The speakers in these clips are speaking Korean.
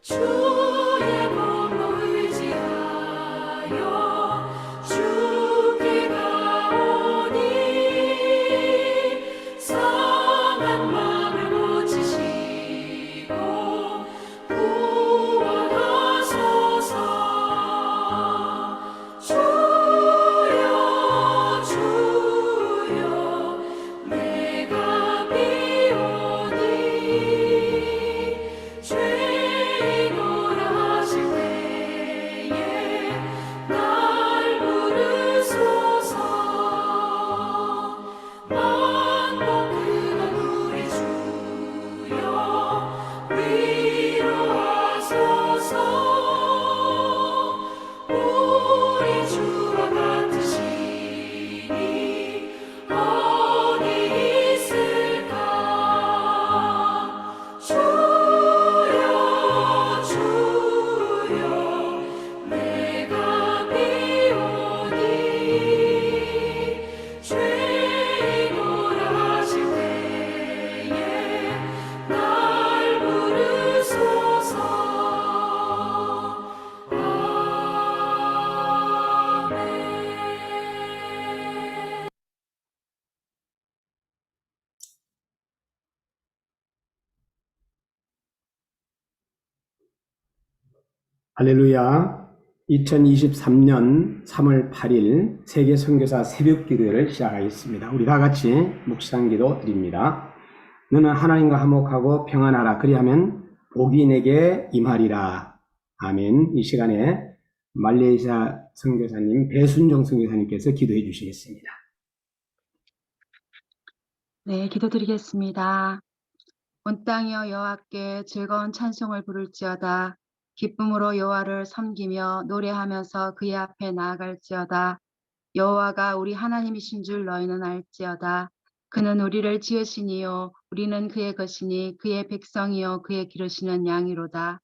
주의 몸을 의지하여 주께 가오니 상한 마음을 고치시고 구원하소서. 주여 주여 내가 비오니 죄인오라 하실 때에 날 부르소서. 만복 근원 우리 주여 위로하소서. 우리 주와 같으시니 어디 있을까. 주여 주여 내가 비오니 죄인오라 하실 때에 날 부르소서. 아멘. 할렐루야. 2023년 3월 8일 세계 선교사 새벽 기도회를 시작하겠습니다. 우리 다 같이 묵상 기도 드립니다. 너는 하나님과 화목하고 평안하라. 그리하면 복이 내게 임하리라. 아멘. 이 시간에 말레이시아 선교사님 배순정 선교사님께서 기도해 주시겠습니다. 네, 기도드리겠습니다. 온 땅이여 여호와께 즐거운 찬송을 부를지어다. 기쁨으로 여호와를 섬기며 노래하면서 그의 앞에 나아갈지어다. 여호와가 우리 하나님이신 줄 너희는 알지어다. 그는 우리를 지으시니요 우리는 그의 것이니 그의 백성이요 그의 기르시는 양이로다.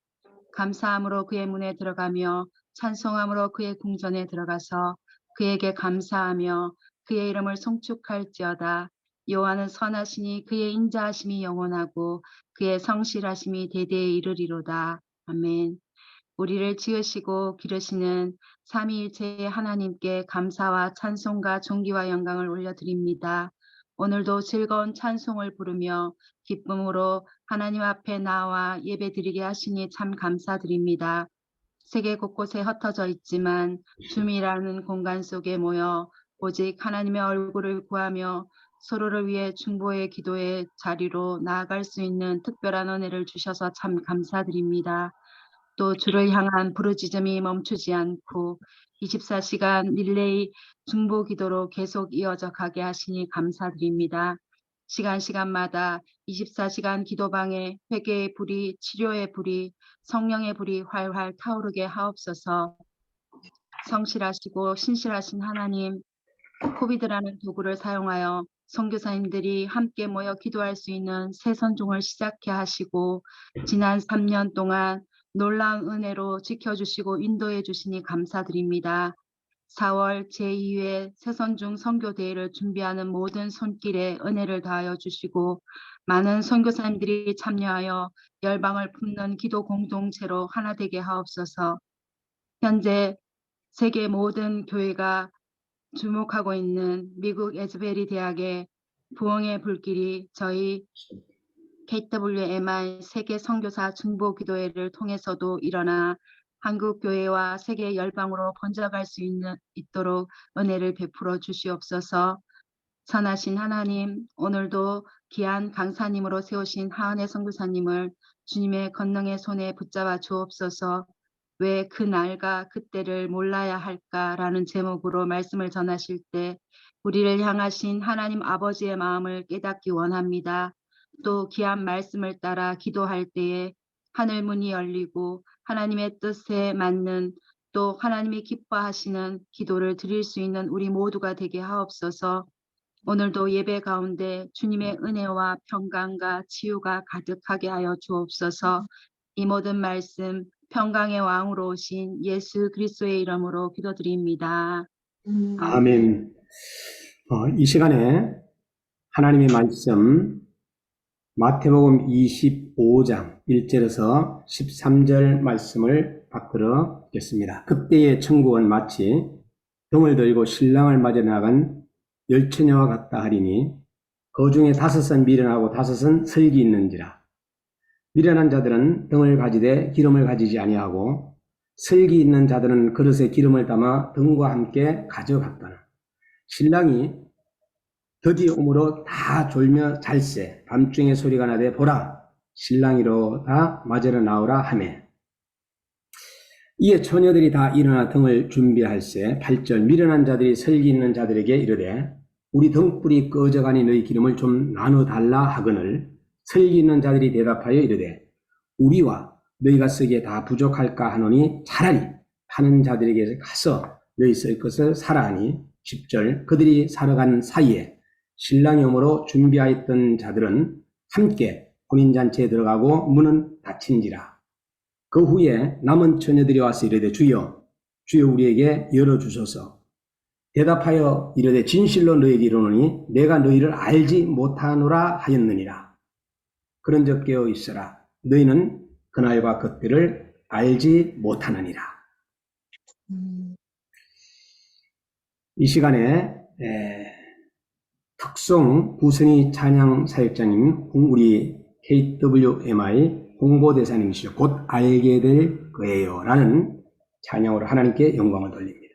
감사함으로 그의 문에 들어가며 찬송함으로 그의 궁전에 들어가서 그에게 감사하며 그의 이름을 송축할지어다. 여호와는 선하시니 그의 인자하심이 영원하고 그의 성실하심이 대대에 이르리로다. 아멘. 우리를 지으시고 기르시는 삼위일체의 하나님께 감사와 찬송과 존귀와 영광을 올려드립니다. 오늘도 즐거운 찬송을 부르며 기쁨으로 하나님 앞에 나와 예배드리게 하시니 참 감사드립니다. 세계 곳곳에 흩어져 있지만 줌이라는 공간 속에 모여 오직 하나님의 얼굴을 구하며 서로를 위해 중보의 기도의 자리로 나아갈 수 있는 특별한 은혜를 주셔서 참 감사드립니다. 또 주를 향한 부르짖음이 멈추지 않고 24시간 릴레이 중보 기도로 계속 이어져 가게 하시니 감사드립니다. 시간마다 24시간 기도방에 회개의 불이, 치료의 불이, 성령의 불이 활활 타오르게 하옵소서. 성실하시고 신실하신 하나님, 코비드라는 도구를 사용하여 선교사님들이 함께 모여 기도할 수 있는 새 선종을 시작해 하시고 지난 3년 동안 놀라운 은혜로 지켜주시고 인도해 주시니 감사드립니다. 4월 제2회 새선중 선교대회를 준비하는 모든 손길에 은혜를 다하여 주시고 많은 선교사님들이 참여하여 열방을 품는 기도 공동체로 하나 되게 하옵소서. 현재 세계 모든 교회가 주목하고 있는 미국 에즈베리 대학의 부흥의 불길이 저희 KWMI 세계 선교사 중보 기도회를 통해서도 일어나 한국 교회와 세계 열방으로 번져갈 수 있도록 은혜를 베풀어 주시옵소서. 선하신 하나님, 오늘도 귀한 강사님으로 세우신 하은혜 선교사님을 주님의 권능의 손에 붙잡아 주옵소서. 왜 그 날과 그때를 몰라야 할까라는 제목으로 말씀을 전하실 때 우리를 향하신 하나님 아버지의 마음을 깨닫기 원합니다. 또 귀한 말씀을 따라 기도할 때에 하늘 문이 열리고 하나님의 뜻에 맞는 또 하나님이 기뻐하시는 기도를 드릴 수 있는 우리 모두가 되게 하옵소서. 오늘도 예배 가운데 주님의 은혜와 평강과 치유가 가득하게 하여 주옵소서. 이 모든 말씀 평강의 왕으로 오신 예수 그리스도의 이름으로 기도드립니다. 아멘. 이 시간에 하나님의 말씀 마태복음 25장 1절에서 13절 말씀을 받들어 보겠습니다. 그때의 천국은 마치 등을 들고 신랑을 맞아 나간 열처녀와 같다 하리니 그 중에 5은 미련하고 5은 설기 있는지라. 미련한 자들은 등을 가지되 기름을 가지지 아니하고 설기 있는 자들은 그릇에 기름을 담아 등과 함께 가져갔더라. 신랑이 드디 오므로 다 졸며 잘세 밤중에 소리가 나되 보라 신랑이로 다 맞으러 나오라 하매 이에 처녀들이 다 일어나 등을 준비할세 8절 미련한 자들이 설기 있는 자들에게 이르되 우리 등불이 꺼져가니 너희 기름을 좀 나눠달라 하거늘 설기 있는 자들이 대답하여 이르되 우리와 너희가 쓰기에 다 부족할까 하노니 차라리 파는 자들에게 가서 너희 쓸 것을 사라 하니 10절 그들이 사러 간 사이에 신랑이 오므로 준비하였던 자들은 함께 혼인잔치에 들어가고 문은 닫힌지라. 그 후에 남은 처녀들이 와서 이르되 주여 우리에게 열어주소서. 대답하여 이르되 진실로 너희에게 이르노니 내가 너희를 알지 못하노라 하였느니라. 그런즉 깨어 있으라. 너희는 그날과 그때를 알지 못하느니라. 이 시간에 특송 부선희 찬양 사역자님, 우리 KWMI 홍보대사님이시죠. 곧 알게 될 거예요. 라는 찬양으로 하나님께 영광을 돌립니다.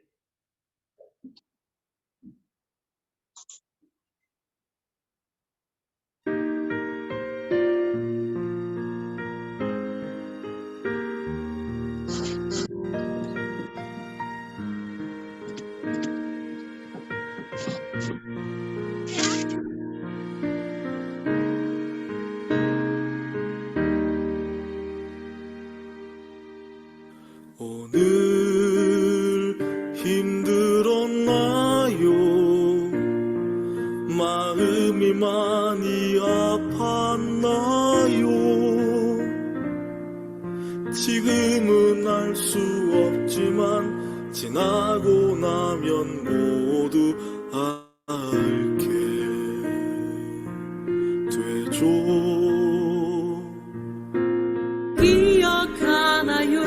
오늘 힘들었나요? 마음이 많이 아팠나요? 지금은 알 수 없지만 지나고 나면 모두 알게 되죠. 기억하나요?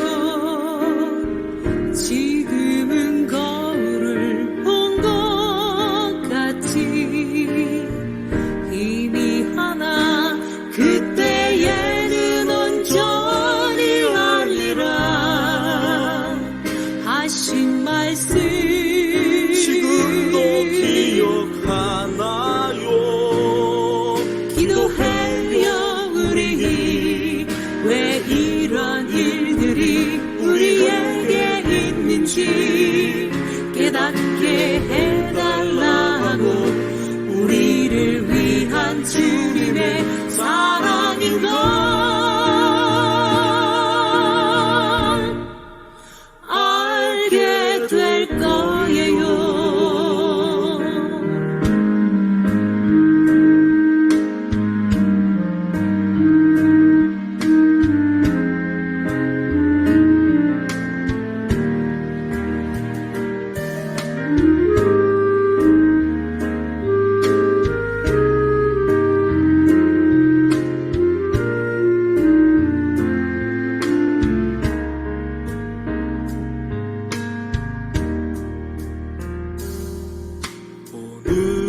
지금은 거울을 본 것 같이 이미 하나 그때에는 온전히 알리라 하신 말씀 지금도 기억하나요? 기도해요 우리 왜 이런 일들이 우리에게 있는지 깨닫게 해달라고 우리를 위한 주님의 사랑인 걸 알게 될 거예요.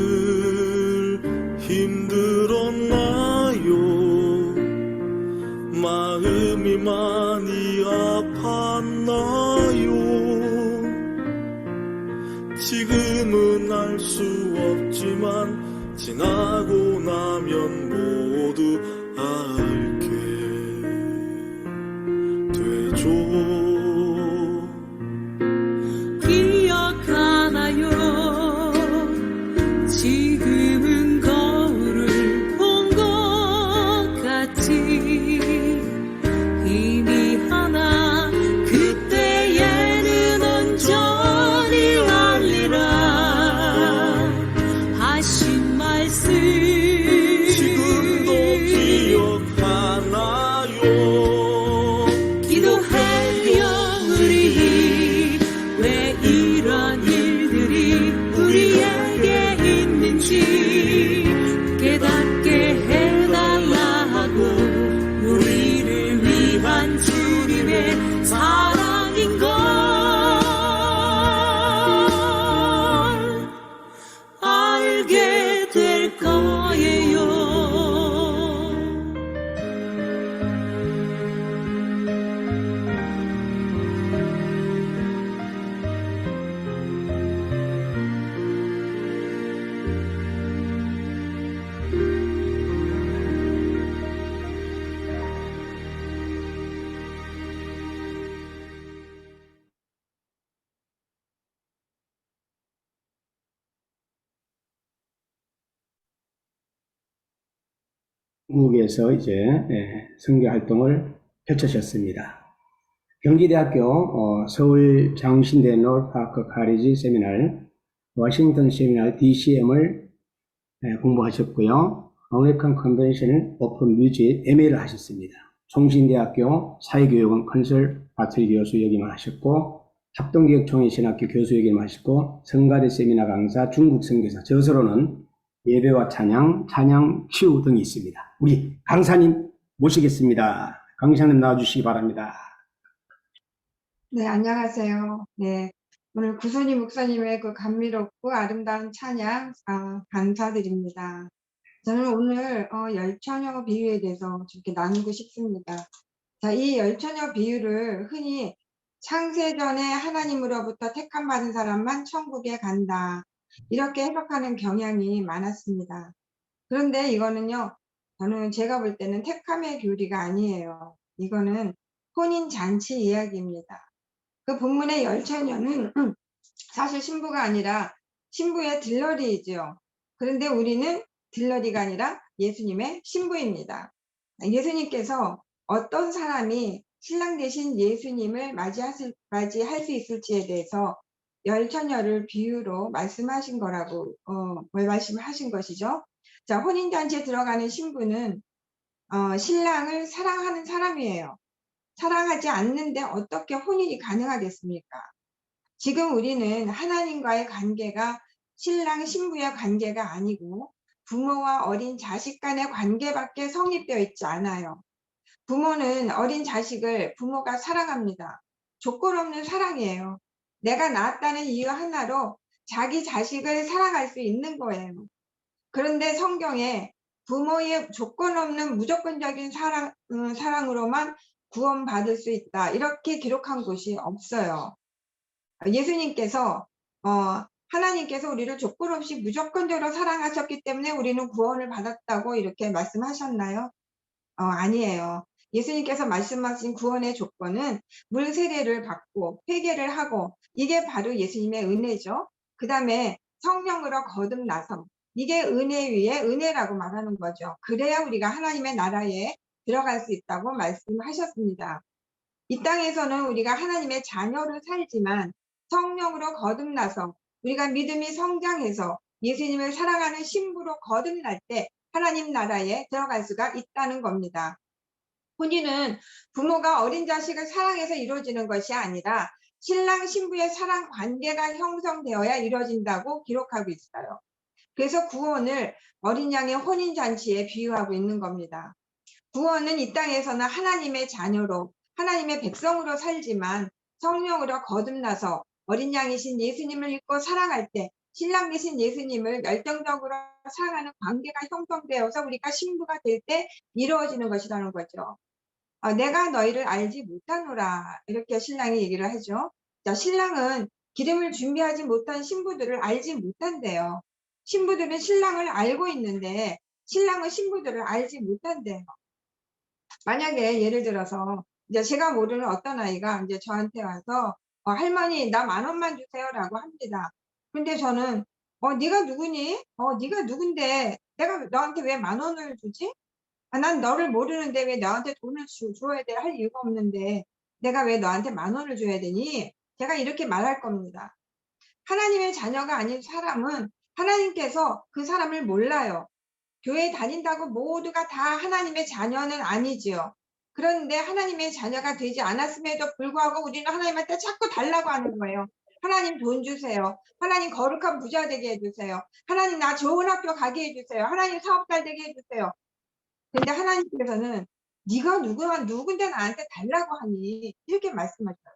오늘 힘들었나요? 마음이 많이 아팠나요? 지금은 알 수 없지만 지나고 나면 모두 알게 되죠. 기억하나요? 지금은 거울을 본 것 같이 이미 하나 그때에는 온전히 알리라 하신 말씀 지금도 기억하나요? 기도해요 중국에서 이제 선교 활동을 펼치셨습니다. 경기대학교 서울 장신대 노르파크 카리지 세미날, 워싱턴 세미날 DCM을 공부하셨고요. 아메리칸 컨벤션 오픈 뮤직 MA를 하셨습니다. 총신대학교 사회교육원 컨설바토리 교수 역임을 하셨고, 합동교육총회신학교 교수 역임을 하셨고, 성가대 세미나 강사, 중국 선교사, 저서로는 예배와 찬양, 찬양 치유 등이 있습니다. 우리 강사님 모시겠습니다. 강사님 나와주시기 바랍니다. 네, 안녕하세요. 네, 오늘 구선희 목사님의 그 감미롭고 아름다운 찬양 감사드립니다. 저는 오늘 열처녀 비유에 대해서 이렇게 나누고 싶습니다. 자, 이 열처녀 비유를 흔히 창세전에 하나님으로부터 택함받은 사람만 천국에 간다, 이렇게 해석하는 경향이 많았습니다. 그런데 이거는요, 제가 볼 때는 택함의 교리가 아니에요. 이거는 혼인잔치 이야기입니다. 그 본문의 열처녀는 사실 신부가 아니라 신부의 들러리이죠. 그런데 우리는 들러리가 아니라 예수님의 신부입니다. 예수님께서 어떤 사람이 신랑 되신 예수님을 맞이할 수 있을지에 대해서 열처녀를 비유로 말씀하신 거라고 말씀하신 것이죠. 자, 혼인잔치에 들어가는 신부는 신랑을 사랑하는 사람이에요. 사랑하지 않는데 어떻게 혼인이 가능하겠습니까? 지금 우리는 하나님과의 관계가 신랑 신부의 관계가 아니고 부모와 어린 자식 간의 관계밖에 성립되어 있지 않아요. 부모는 어린 자식을 부모가 사랑합니다. 조건 없는 사랑이에요. 내가 낳았다는 이유 하나로 자기 자식을 사랑할 수 있는 거예요. 그런데 성경에 부모의 조건 없는 무조건적인 사랑으로만 구원받을 수 있다, 이렇게 기록한 곳이 없어요. 예수님께서 하나님께서 우리를 조건 없이 무조건적으로 사랑하셨기 때문에 우리는 구원을 받았다고 이렇게 말씀하셨나요? 아니에요. 예수님께서 말씀하신 구원의 조건은 물 세례를 받고 회개를 하고, 이게 바로 예수님의 은혜죠. 그 다음에 성령으로 거듭나서, 이게 은혜 위에 은혜라고 말하는 거죠. 그래야 우리가 하나님의 나라에 들어갈 수 있다고 말씀하셨습니다. 이 땅에서는 우리가 하나님의 자녀로 살지만 성령으로 거듭나서 우리가 믿음이 성장해서 예수님을 사랑하는 신부로 거듭날 때 하나님 나라에 들어갈 수가 있다는 겁니다. 혼인은 부모가 어린 자식을 사랑해서 이루어지는 것이 아니라 신랑 신부의 사랑 관계가 형성되어야 이루어진다고 기록하고 있어요. 그래서 구원을 어린 양의 혼인잔치에 비유하고 있는 겁니다. 구원은 이 땅에서는 하나님의 자녀로, 하나님의 백성으로 살지만 성령으로 거듭나서 어린 양이신 예수님을 믿고 사랑할 때 신랑 되신 예수님을 열정적으로 사랑하는 관계가 형성되어서 우리가 신부가 될 때 이루어지는 것이라는 거죠. 내가 너희를 알지 못하노라, 이렇게 신랑이 얘기를 하죠. 자, 신랑은 기름을 준비하지 못한 신부들을 알지 못한대요. 신부들은 신랑을 알고 있는데 신랑은 신부들을 알지 못한대요. 만약에 예를 들어서 이제 제가 모르는 어떤 아이가 이제 저한테 와서 할머니 나 10,000원만 주세요라고 합니다. 근데 저는 네가 누구니? 네가 누군데 내가 너한테 왜 10,000원을 주지? 난 너를 모르는데 왜 너한테 돈을 줘야 돼? 할 이유가 없는데 내가 왜 너한테 10,000원을 줘야 되니? 제가 이렇게 말할 겁니다. 하나님의 자녀가 아닌 사람은 하나님께서 그 사람을 몰라요. 교회 다닌다고 모두가 다 하나님의 자녀는 아니지요. 그런데 하나님의 자녀가 되지 않았음에도 불구하고 우리는 하나님한테 자꾸 달라고 하는 거예요. 하나님 돈 주세요. 하나님 거룩한 부자 되게 해주세요. 하나님 나 좋은 학교 가게 해주세요. 하나님 사업 잘 되게 해주세요. 근데 하나님께서는 네가 누군데 나한테 달라고 하니, 이렇게 말씀하셔요.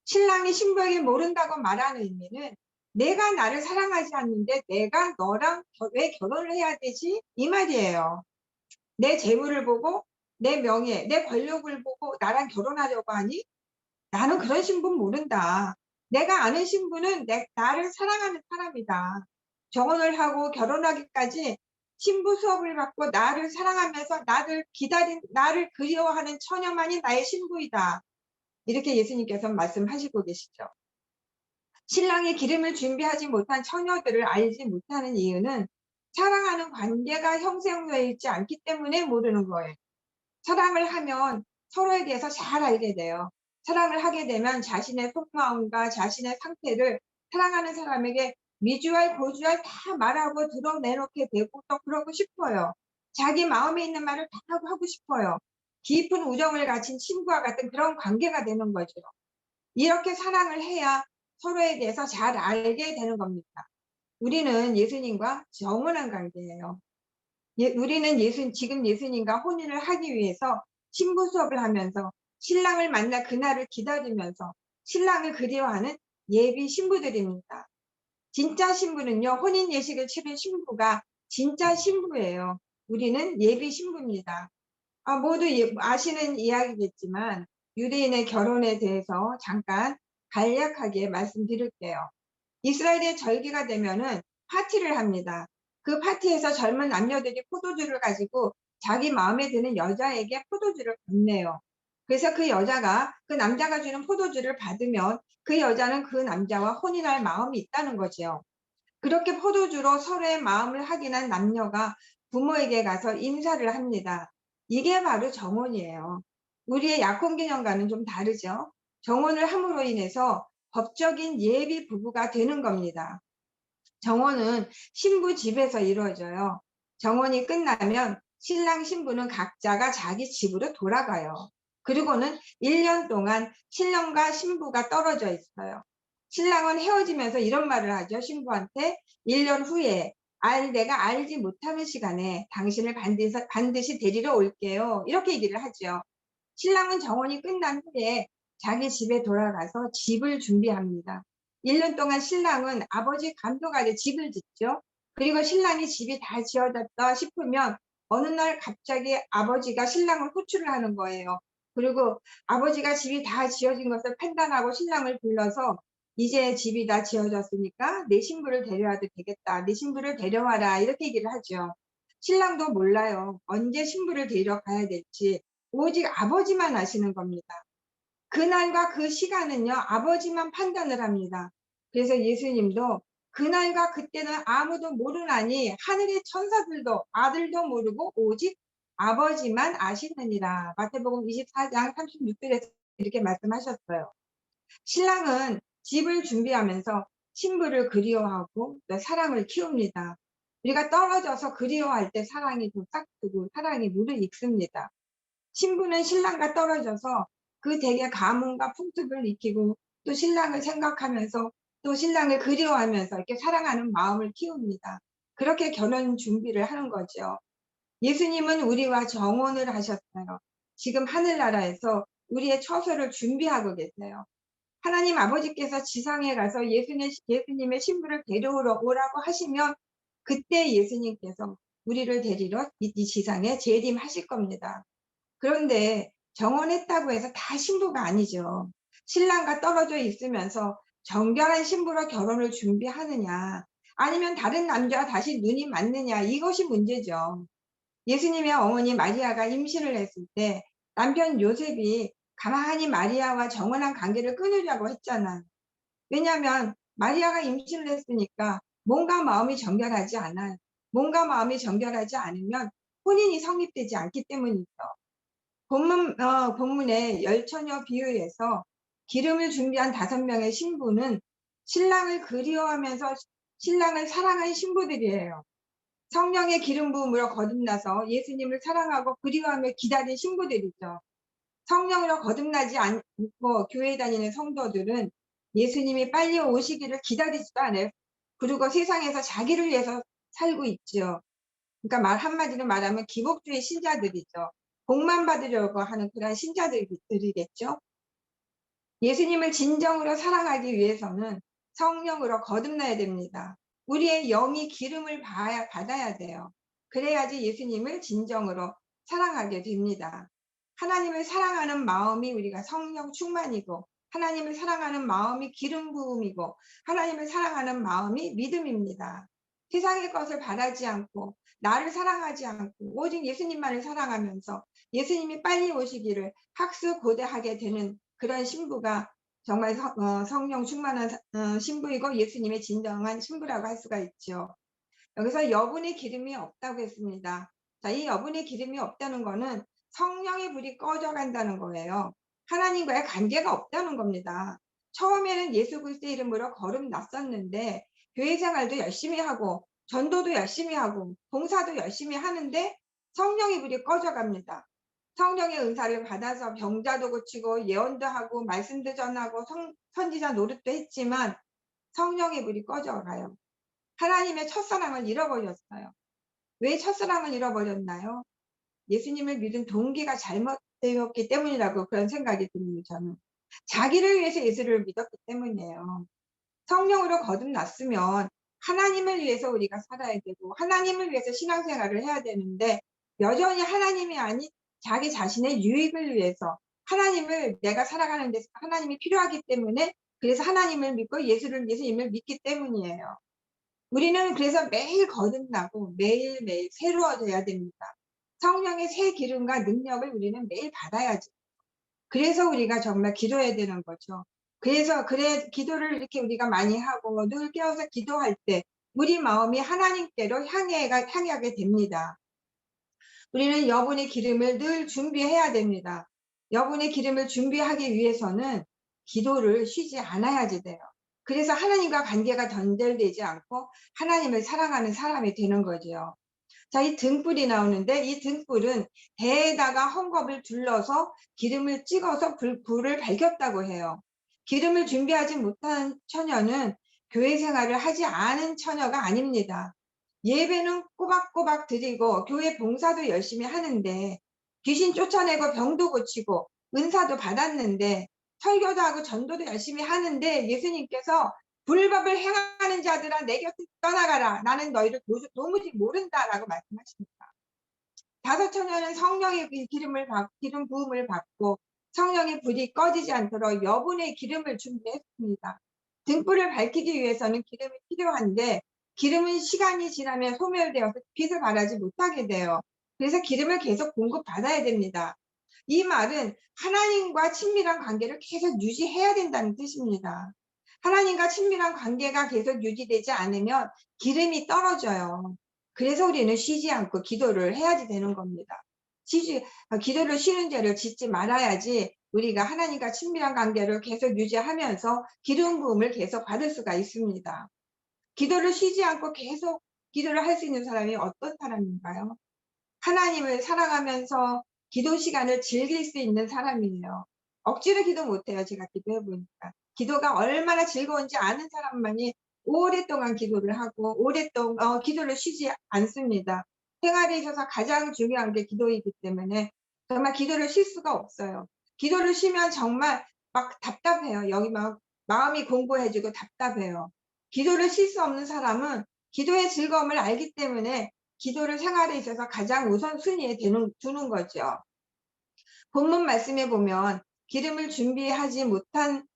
신랑이 신부에게 모른다고 말하는 의미는 내가 나를 사랑하지 않는데 내가 너랑 왜 결혼을 해야 되지? 이 말이에요. 내 재물을 보고 내 명예, 내 권력을 보고 나랑 결혼하려고 하니? 나는 그런 신부는 모른다. 내가 아는 신부는 나를 사랑하는 사람이다. 결혼을 하고 결혼하기까지 신부 수업을 받고 나를 사랑하면서 나를 그리워하는 처녀만이 나의 신부이다. 이렇게 예수님께서 말씀하시고 계시죠. 신랑이 기름을 준비하지 못한 처녀들을 알지 못하는 이유는 사랑하는 관계가 형성되어 있지 않기 때문에 모르는 거예요. 사랑을 하면 서로에 대해서 잘 알게 돼요. 사랑을 하게 되면 자신의 속마음과 자신의 상태를 사랑하는 사람에게 미주알 고주알 다 말하고 드러내놓게 되고 또 그러고 싶어요. 자기 마음에 있는 말을 다 하고 싶어요. 깊은 우정을 가진 친구와 같은 그런 관계가 되는 거죠. 이렇게 사랑을 해야 서로에 대해서 잘 알게 되는 겁니다. 우리는 예수님과 영원한 관계예요. 우리는 지금 예수님과 혼인을 하기 위해서 신부 수업을 하면서 신랑을 만나 그날을 기다리면서 신랑을 그리워하는 예비 신부들입니다. 진짜 신부는요, 혼인 예식을 치른 신부가 진짜 신부예요. 우리는 예비 신부입니다. 모두 아시는 이야기겠지만 유대인의 결혼에 대해서 잠깐 간략하게 말씀드릴게요. 이스라엘의 절기가 되면은 파티를 합니다. 그 파티에서 젊은 남녀들이 포도주를 가지고 자기 마음에 드는 여자에게 포도주를 건네요. 그래서 그 여자가 그 남자가 주는 포도주를 받으면 그 여자는 그 남자와 혼인할 마음이 있다는 거죠. 그렇게 포도주로 서로의 마음을 확인한 남녀가 부모에게 가서 인사를 합니다. 이게 바로 정혼이에요. 우리의 약혼기념과는 좀 다르죠. 정혼을 함으로 인해서 법적인 예비 부부가 되는 겁니다. 정혼은 신부 집에서 이루어져요. 정혼이 끝나면 신랑 신부는 각자가 자기 집으로 돌아가요. 그리고는 1년 동안 신랑과 신부가 떨어져 있어요. 신랑은 헤어지면서 이런 말을 하죠. 신부한테 1년 후에 내가 알지 못하는 시간에 당신을 반드시 데리러 올게요. 이렇게 얘기를 하죠. 신랑은 정혼이 끝난 후에 자기 집에 돌아가서 집을 준비합니다. 1년 동안 신랑은 아버지 감독 아래 집을 짓죠. 그리고 신랑이 집이 다 지어졌다 싶으면 어느 날 갑자기 아버지가 신랑을 호출을 하는 거예요. 그리고 아버지가 집이 다 지어진 것을 판단하고 신랑을 불러서 이제 집이 다 지어졌으니까 내 신부를 데려와도 되겠다. 내 신부를 데려와라. 이렇게 얘기를 하죠. 신랑도 몰라요. 언제 신부를 데려가야 될지. 오직 아버지만 아시는 겁니다. 그날과 그 시간은요, 아버지만 판단을 합니다. 그래서 예수님도 그날과 그때는 아무도 모르나니 하늘의 천사들도 아들도 모르고 오직 아버지만 아시느니라. 마태복음 24장 36절에서 이렇게 말씀하셨어요. 신랑은 집을 준비하면서 신부를 그리워하고 또 사랑을 키웁니다. 우리가 떨어져서 그리워할 때 사랑이 좀 싹트고 사랑이 무르익습니다. 신부는 신랑과 떨어져서 그 댁의 가문과 풍습을 익히고 또 신랑을 생각하면서 또 신랑을 그리워하면서 이렇게 사랑하는 마음을 키웁니다. 그렇게 결혼 준비를 하는 거죠. 예수님은 우리와 정혼을 하셨어요. 지금 하늘나라에서 우리의 처소를 준비하고 계세요. 하나님 아버지께서 지상에 가서 예수님의 신부를 데려오라고 하시면 그때 예수님께서 우리를 데리러 이 지상에 재림하실 겁니다. 그런데 정혼했다고 해서 다 신부가 아니죠. 신랑과 떨어져 있으면서 정결한 신부로 결혼을 준비하느냐, 아니면 다른 남자와 다시 눈이 맞느냐, 이것이 문제죠. 예수님의 어머니 마리아가 임신을 했을 때 남편 요셉이 가만히 마리아와 정원한 관계를 끊으려고 했잖아요. 왜냐하면 마리아가 임신을 했으니까 몸과 마음이 정결하지 않아요. 몸과 마음이 정결하지 않으면 혼인이 성립되지 않기 때문이죠. 본문의 열처녀 비유에서 기름을 준비한 5명의 신부는 신랑을 그리워하면서 신랑을 사랑한 신부들이에요. 성령의 기름 부음으로 거듭나서 예수님을 사랑하고 그리워하며 기다린 신부들이죠. 성령으로 거듭나지 않고 교회 다니는 성도들은 예수님이 빨리 오시기를 기다리지도 않아요. 그리고 세상에서 자기를 위해서 살고 있죠. 그러니까 한마디로 말하면 기복주의 신자들이죠. 복만 받으려고 하는 그런 신자들이겠죠. 예수님을 진정으로 사랑하기 위해서는 성령으로 거듭나야 됩니다. 우리의 영이 기름을 받아야 돼요. 그래야지 예수님을 진정으로 사랑하게 됩니다. 하나님을 사랑하는 마음이 우리가 성령 충만이고, 하나님을 사랑하는 마음이 기름 부음이고, 하나님을 사랑하는 마음이 믿음입니다. 세상의 것을 바라지 않고 나를 사랑하지 않고 오직 예수님만을 사랑하면서 예수님이 빨리 오시기를 학수고대하게 되는 그런 신부가 정말 성령 충만한 신부이고 예수님의 진정한 신부라고 할 수가 있죠. 여기서 여분의 기름이 없다고 했습니다. 자, 이 여분의 기름이 없다는 거는 성령의 불이 꺼져간다는 거예요. 하나님과의 관계가 없다는 겁니다. 처음에는 예수 그리스도의 이름으로 거듭났었는데 교회 생활도 열심히 하고 전도도 열심히 하고 봉사도 열심히 하는데 성령의 불이 꺼져갑니다. 성령의 은사를 받아서 병자도 고치고 예언도 하고 말씀도 전하고 선지자 노릇도 했지만 성령의 불이 꺼져가요. 하나님의 첫사랑을 잃어버렸어요. 왜 첫사랑을 잃어버렸나요? 예수님을 믿은 동기가 잘못되었기 때문이라고 그런 생각이 듭니다. 저는 자기를 위해서 예수를 믿었기 때문이에요. 성령으로 거듭났으면 하나님을 위해서 우리가 살아야 되고 하나님을 위해서 신앙생활을 해야 되는데 여전히 하나님이 아닌 자기 자신의 유익을 위해서 하나님을 내가 살아가는 데 하나님이 필요하기 때문에 그래서 하나님을 믿고 예수님을 믿기 때문이에요. 우리는 그래서 매일 거듭나고 매일매일 새로워져야 됩니다. 성령의 새 기름과 능력을 우리는 매일 받아야지. 그래서 우리가 정말 기도해야 되는 거죠. 그래서 기도를 이렇게 우리가 많이 하고 늘 깨어서 기도할 때 우리 마음이 하나님께로 향하게 됩니다. 우리는 여분의 기름을 늘 준비해야 됩니다. 여분의 기름을 준비하기 위해서는 기도를 쉬지 않아야지 돼요. 그래서 하나님과 관계가 단절되지 않고 하나님을 사랑하는 사람이 되는 거죠. 자, 이 등불이 나오는데 이 등불은 배에다가 헝겊을 둘러서 기름을 찍어서 불을 밝혔다고 해요. 기름을 준비하지 못한 처녀는 교회 생활을 하지 않은 처녀가 아닙니다. 예배는 꼬박꼬박 드리고 교회 봉사도 열심히 하는데 귀신 쫓아내고 병도 고치고 은사도 받았는데 설교도 하고 전도도 열심히 하는데 예수님께서 불법을 행하는 자들아 내 곁을 떠나가라. 나는 너희를 도무지 모른다라고 말씀하십니다. 다섯 처녀는 성령의 기름 부음을 받고 성령의 불이 꺼지지 않도록 여분의 기름을 준비했습니다. 등불을 밝히기 위해서는 기름이 필요한데 기름은 시간이 지나면 소멸되어서 빛을 발하지 못하게 돼요. 그래서 기름을 계속 공급받아야 됩니다. 이 말은 하나님과 친밀한 관계를 계속 유지해야 된다는 뜻입니다. 하나님과 친밀한 관계가 계속 유지되지 않으면 기름이 떨어져요. 그래서 우리는 쉬지 않고 기도를 해야지 되는 겁니다. 기도를 쉬는 죄를 짓지 말아야지 우리가 하나님과 친밀한 관계를 계속 유지하면서 기름 부음을 계속 받을 수가 있습니다. 기도를 쉬지 않고 계속 기도를 할 수 있는 사람이 어떤 사람인가요? 하나님을 사랑하면서 기도 시간을 즐길 수 있는 사람이에요. 억지로 기도 못해요. 제가 기도해 보니까. 기도가 얼마나 즐거운지 아는 사람만이 오랫동안 기도를 하고 오랫동안 기도를 쉬지 않습니다. 생활에 있어서 가장 중요한 게 기도이기 때문에 정말 기도를 쉴 수가 없어요. 기도를 쉬면 정말 막 답답해요. 여기 막 마음이 공고해지고 답답해요. 기도를 쉴 수 없는 사람은 기도의 즐거움을 알기 때문에 기도를 생활에 있어서 가장 우선순위에 두는 거죠. 본문 말씀에 보면 기름을 준비하지 못한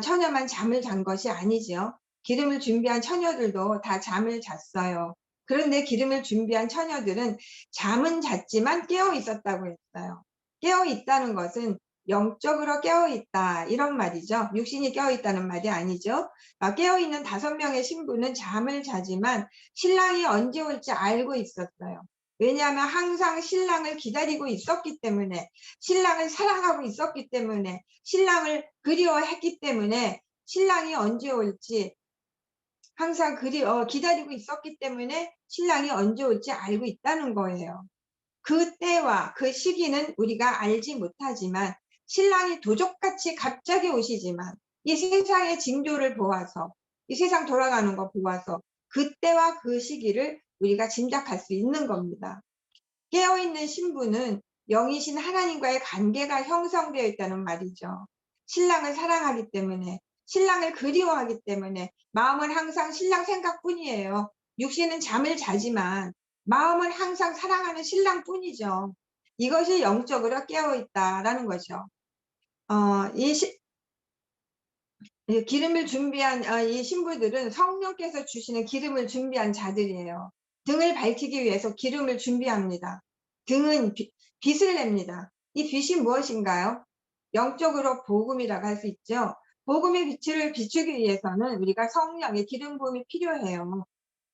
처녀만 잠을 잔 것이 아니죠. 기름을 준비한 처녀들도 다 잠을 잤어요. 그런데 기름을 준비한 처녀들은 잠은 잤지만 깨어 있었다고 했어요. 깨어 있다는 것은 영적으로 깨어 있다 이런 말이죠. 육신이 깨어 있다는 말이 아니죠. 깨어 있는 5명의 신부는 잠을 자지만 신랑이 언제 올지 알고 있었어요. 왜냐하면 항상 신랑을 기다리고 있었기 때문에, 신랑을 사랑하고 있었기 때문에, 신랑을 그리워했기 때문에 신랑이 언제 올지 항상 기다리고 있었기 때문에 신랑이 언제 올지 알고 있다는 거예요. 그 때와 그 시기는 우리가 알지 못하지만 신랑이 도적같이 갑자기 오시지만 이 세상의 징조를 보아서 이 세상 돌아가는 거 보아서 그 때와 그 시기를 우리가 짐작할 수 있는 겁니다. 깨어있는 신부는 영이신 하나님과의 관계가 형성되어 있다는 말이죠. 신랑을 사랑하기 때문에, 신랑을 그리워하기 때문에 마음은 항상 신랑 생각뿐이에요. 육신은 잠을 자지만 마음은 항상 사랑하는 신랑뿐이죠. 이것이 영적으로 깨어있다라는 거죠. 이 기름을 준비한 이 신부들은 성령께서 주시는 기름을 준비한 자들이에요. 등을 밝히기 위해서 기름을 준비합니다. 등은 빛을 냅니다. 이 빛이 무엇인가요? 영적으로 복음이라고 할 수 있죠. 복음의 빛을 비추기 위해서는 우리가 성령의 기름 부음이 필요해요.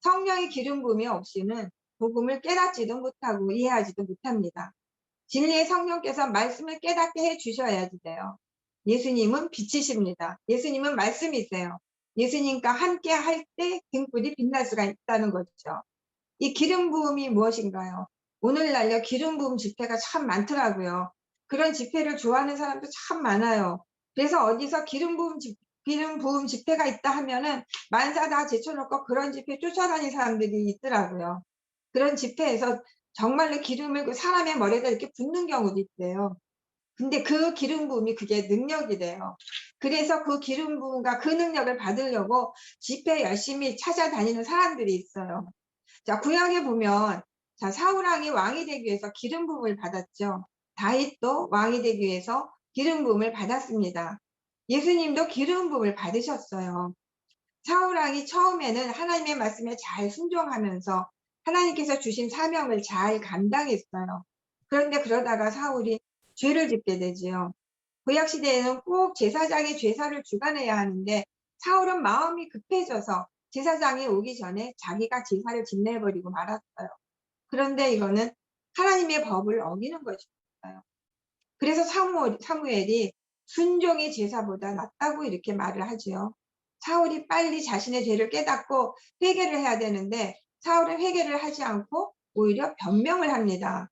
성령의 기름 부음이 없이는 복음을 깨닫지도 못하고 이해하지도 못합니다. 진리의 성령께서 말씀을 깨닫게 해 주셔야지 돼요. 예수님은 빛이십니다. 예수님은 말씀이세요. 예수님과 함께 할 때 등불이 빛날 수가 있다는 거죠. 이 기름 부음이 무엇인가요? 오늘날요, 기름 부음 집회가 참 많더라고요. 그런 집회를 좋아하는 사람도 참 많아요. 그래서 어디서 기름 부음 집회가 있다 하면은 만사 다 제쳐놓고 그런 집회 쫓아다니는 사람들이 있더라고요. 그런 집회에서 정말로 기름을 그 사람의 머리에다 이렇게 붓는 경우도 있대요. 근데 그 기름 부음이 그게 능력이래요. 그래서 그 기름 부음과 그 능력을 받으려고 집회 열심히 찾아다니는 사람들이 있어요. 자, 구약에 보면, 자, 사울왕이 왕이 되기 위해서 기름 부음을 받았죠. 다윗도 왕이 되기 위해서 기름 부음을 받았습니다. 예수님도 기름 부음을 받으셨어요. 사울왕이 처음에는 하나님의 말씀에 잘 순종하면서 하나님께서 주신 사명을 잘 감당했어요. 그런데 그러다가 사울이 죄를 짓게 되지요. 구약시대에는 꼭 제사장이 제사를 주관해야 하는데 사울은 마음이 급해져서 제사장이 오기 전에 자기가 제사를 집내버리고 말았어요. 그런데 이거는 하나님의 법을 어기는 것이었어요. 그래서 사무엘이 순종이 제사보다 낫다고 이렇게 말을 하지요. 사울이 빨리 자신의 죄를 깨닫고 회개를 해야 되는데 사울은 회개를 하지 않고 오히려 변명을 합니다.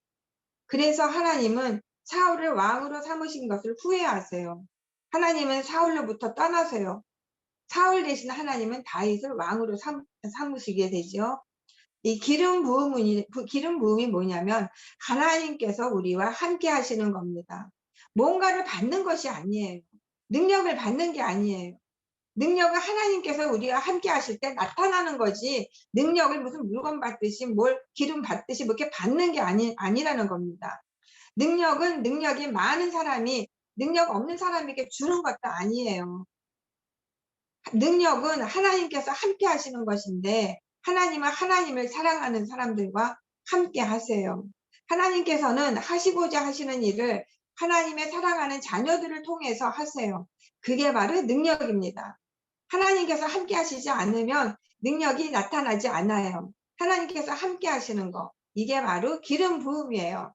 그래서 하나님은 사울을 왕으로 삼으신 것을 후회하세요. 하나님은 사울로부터 떠나세요. 사울 대신 하나님은 다윗을 왕으로 삼으시게 되죠. 이 기름 부음이 뭐냐면 하나님께서 우리와 함께 하시는 겁니다. 뭔가를 받는 것이 아니에요. 능력을 받는 게 아니에요. 능력은 하나님께서 우리와 함께 하실 때 나타나는 거지, 능력을 무슨 물건 받듯이 뭘 기름 받듯이 뭐 이렇게 받는 게 아니라는 겁니다. 능력은 능력이 많은 사람이 능력 없는 사람에게 주는 것도 아니에요. 능력은 하나님께서 함께 하시는 것인데 하나님은 하나님을 사랑하는 사람들과 함께 하세요. 하나님께서는 하시고자 하시는 일을 하나님의 사랑하는 자녀들을 통해서 하세요. 그게 바로 능력입니다. 하나님께서 함께 하시지 않으면 능력이 나타나지 않아요. 하나님께서 함께 하시는 거, 이게 바로 기름 부음이에요.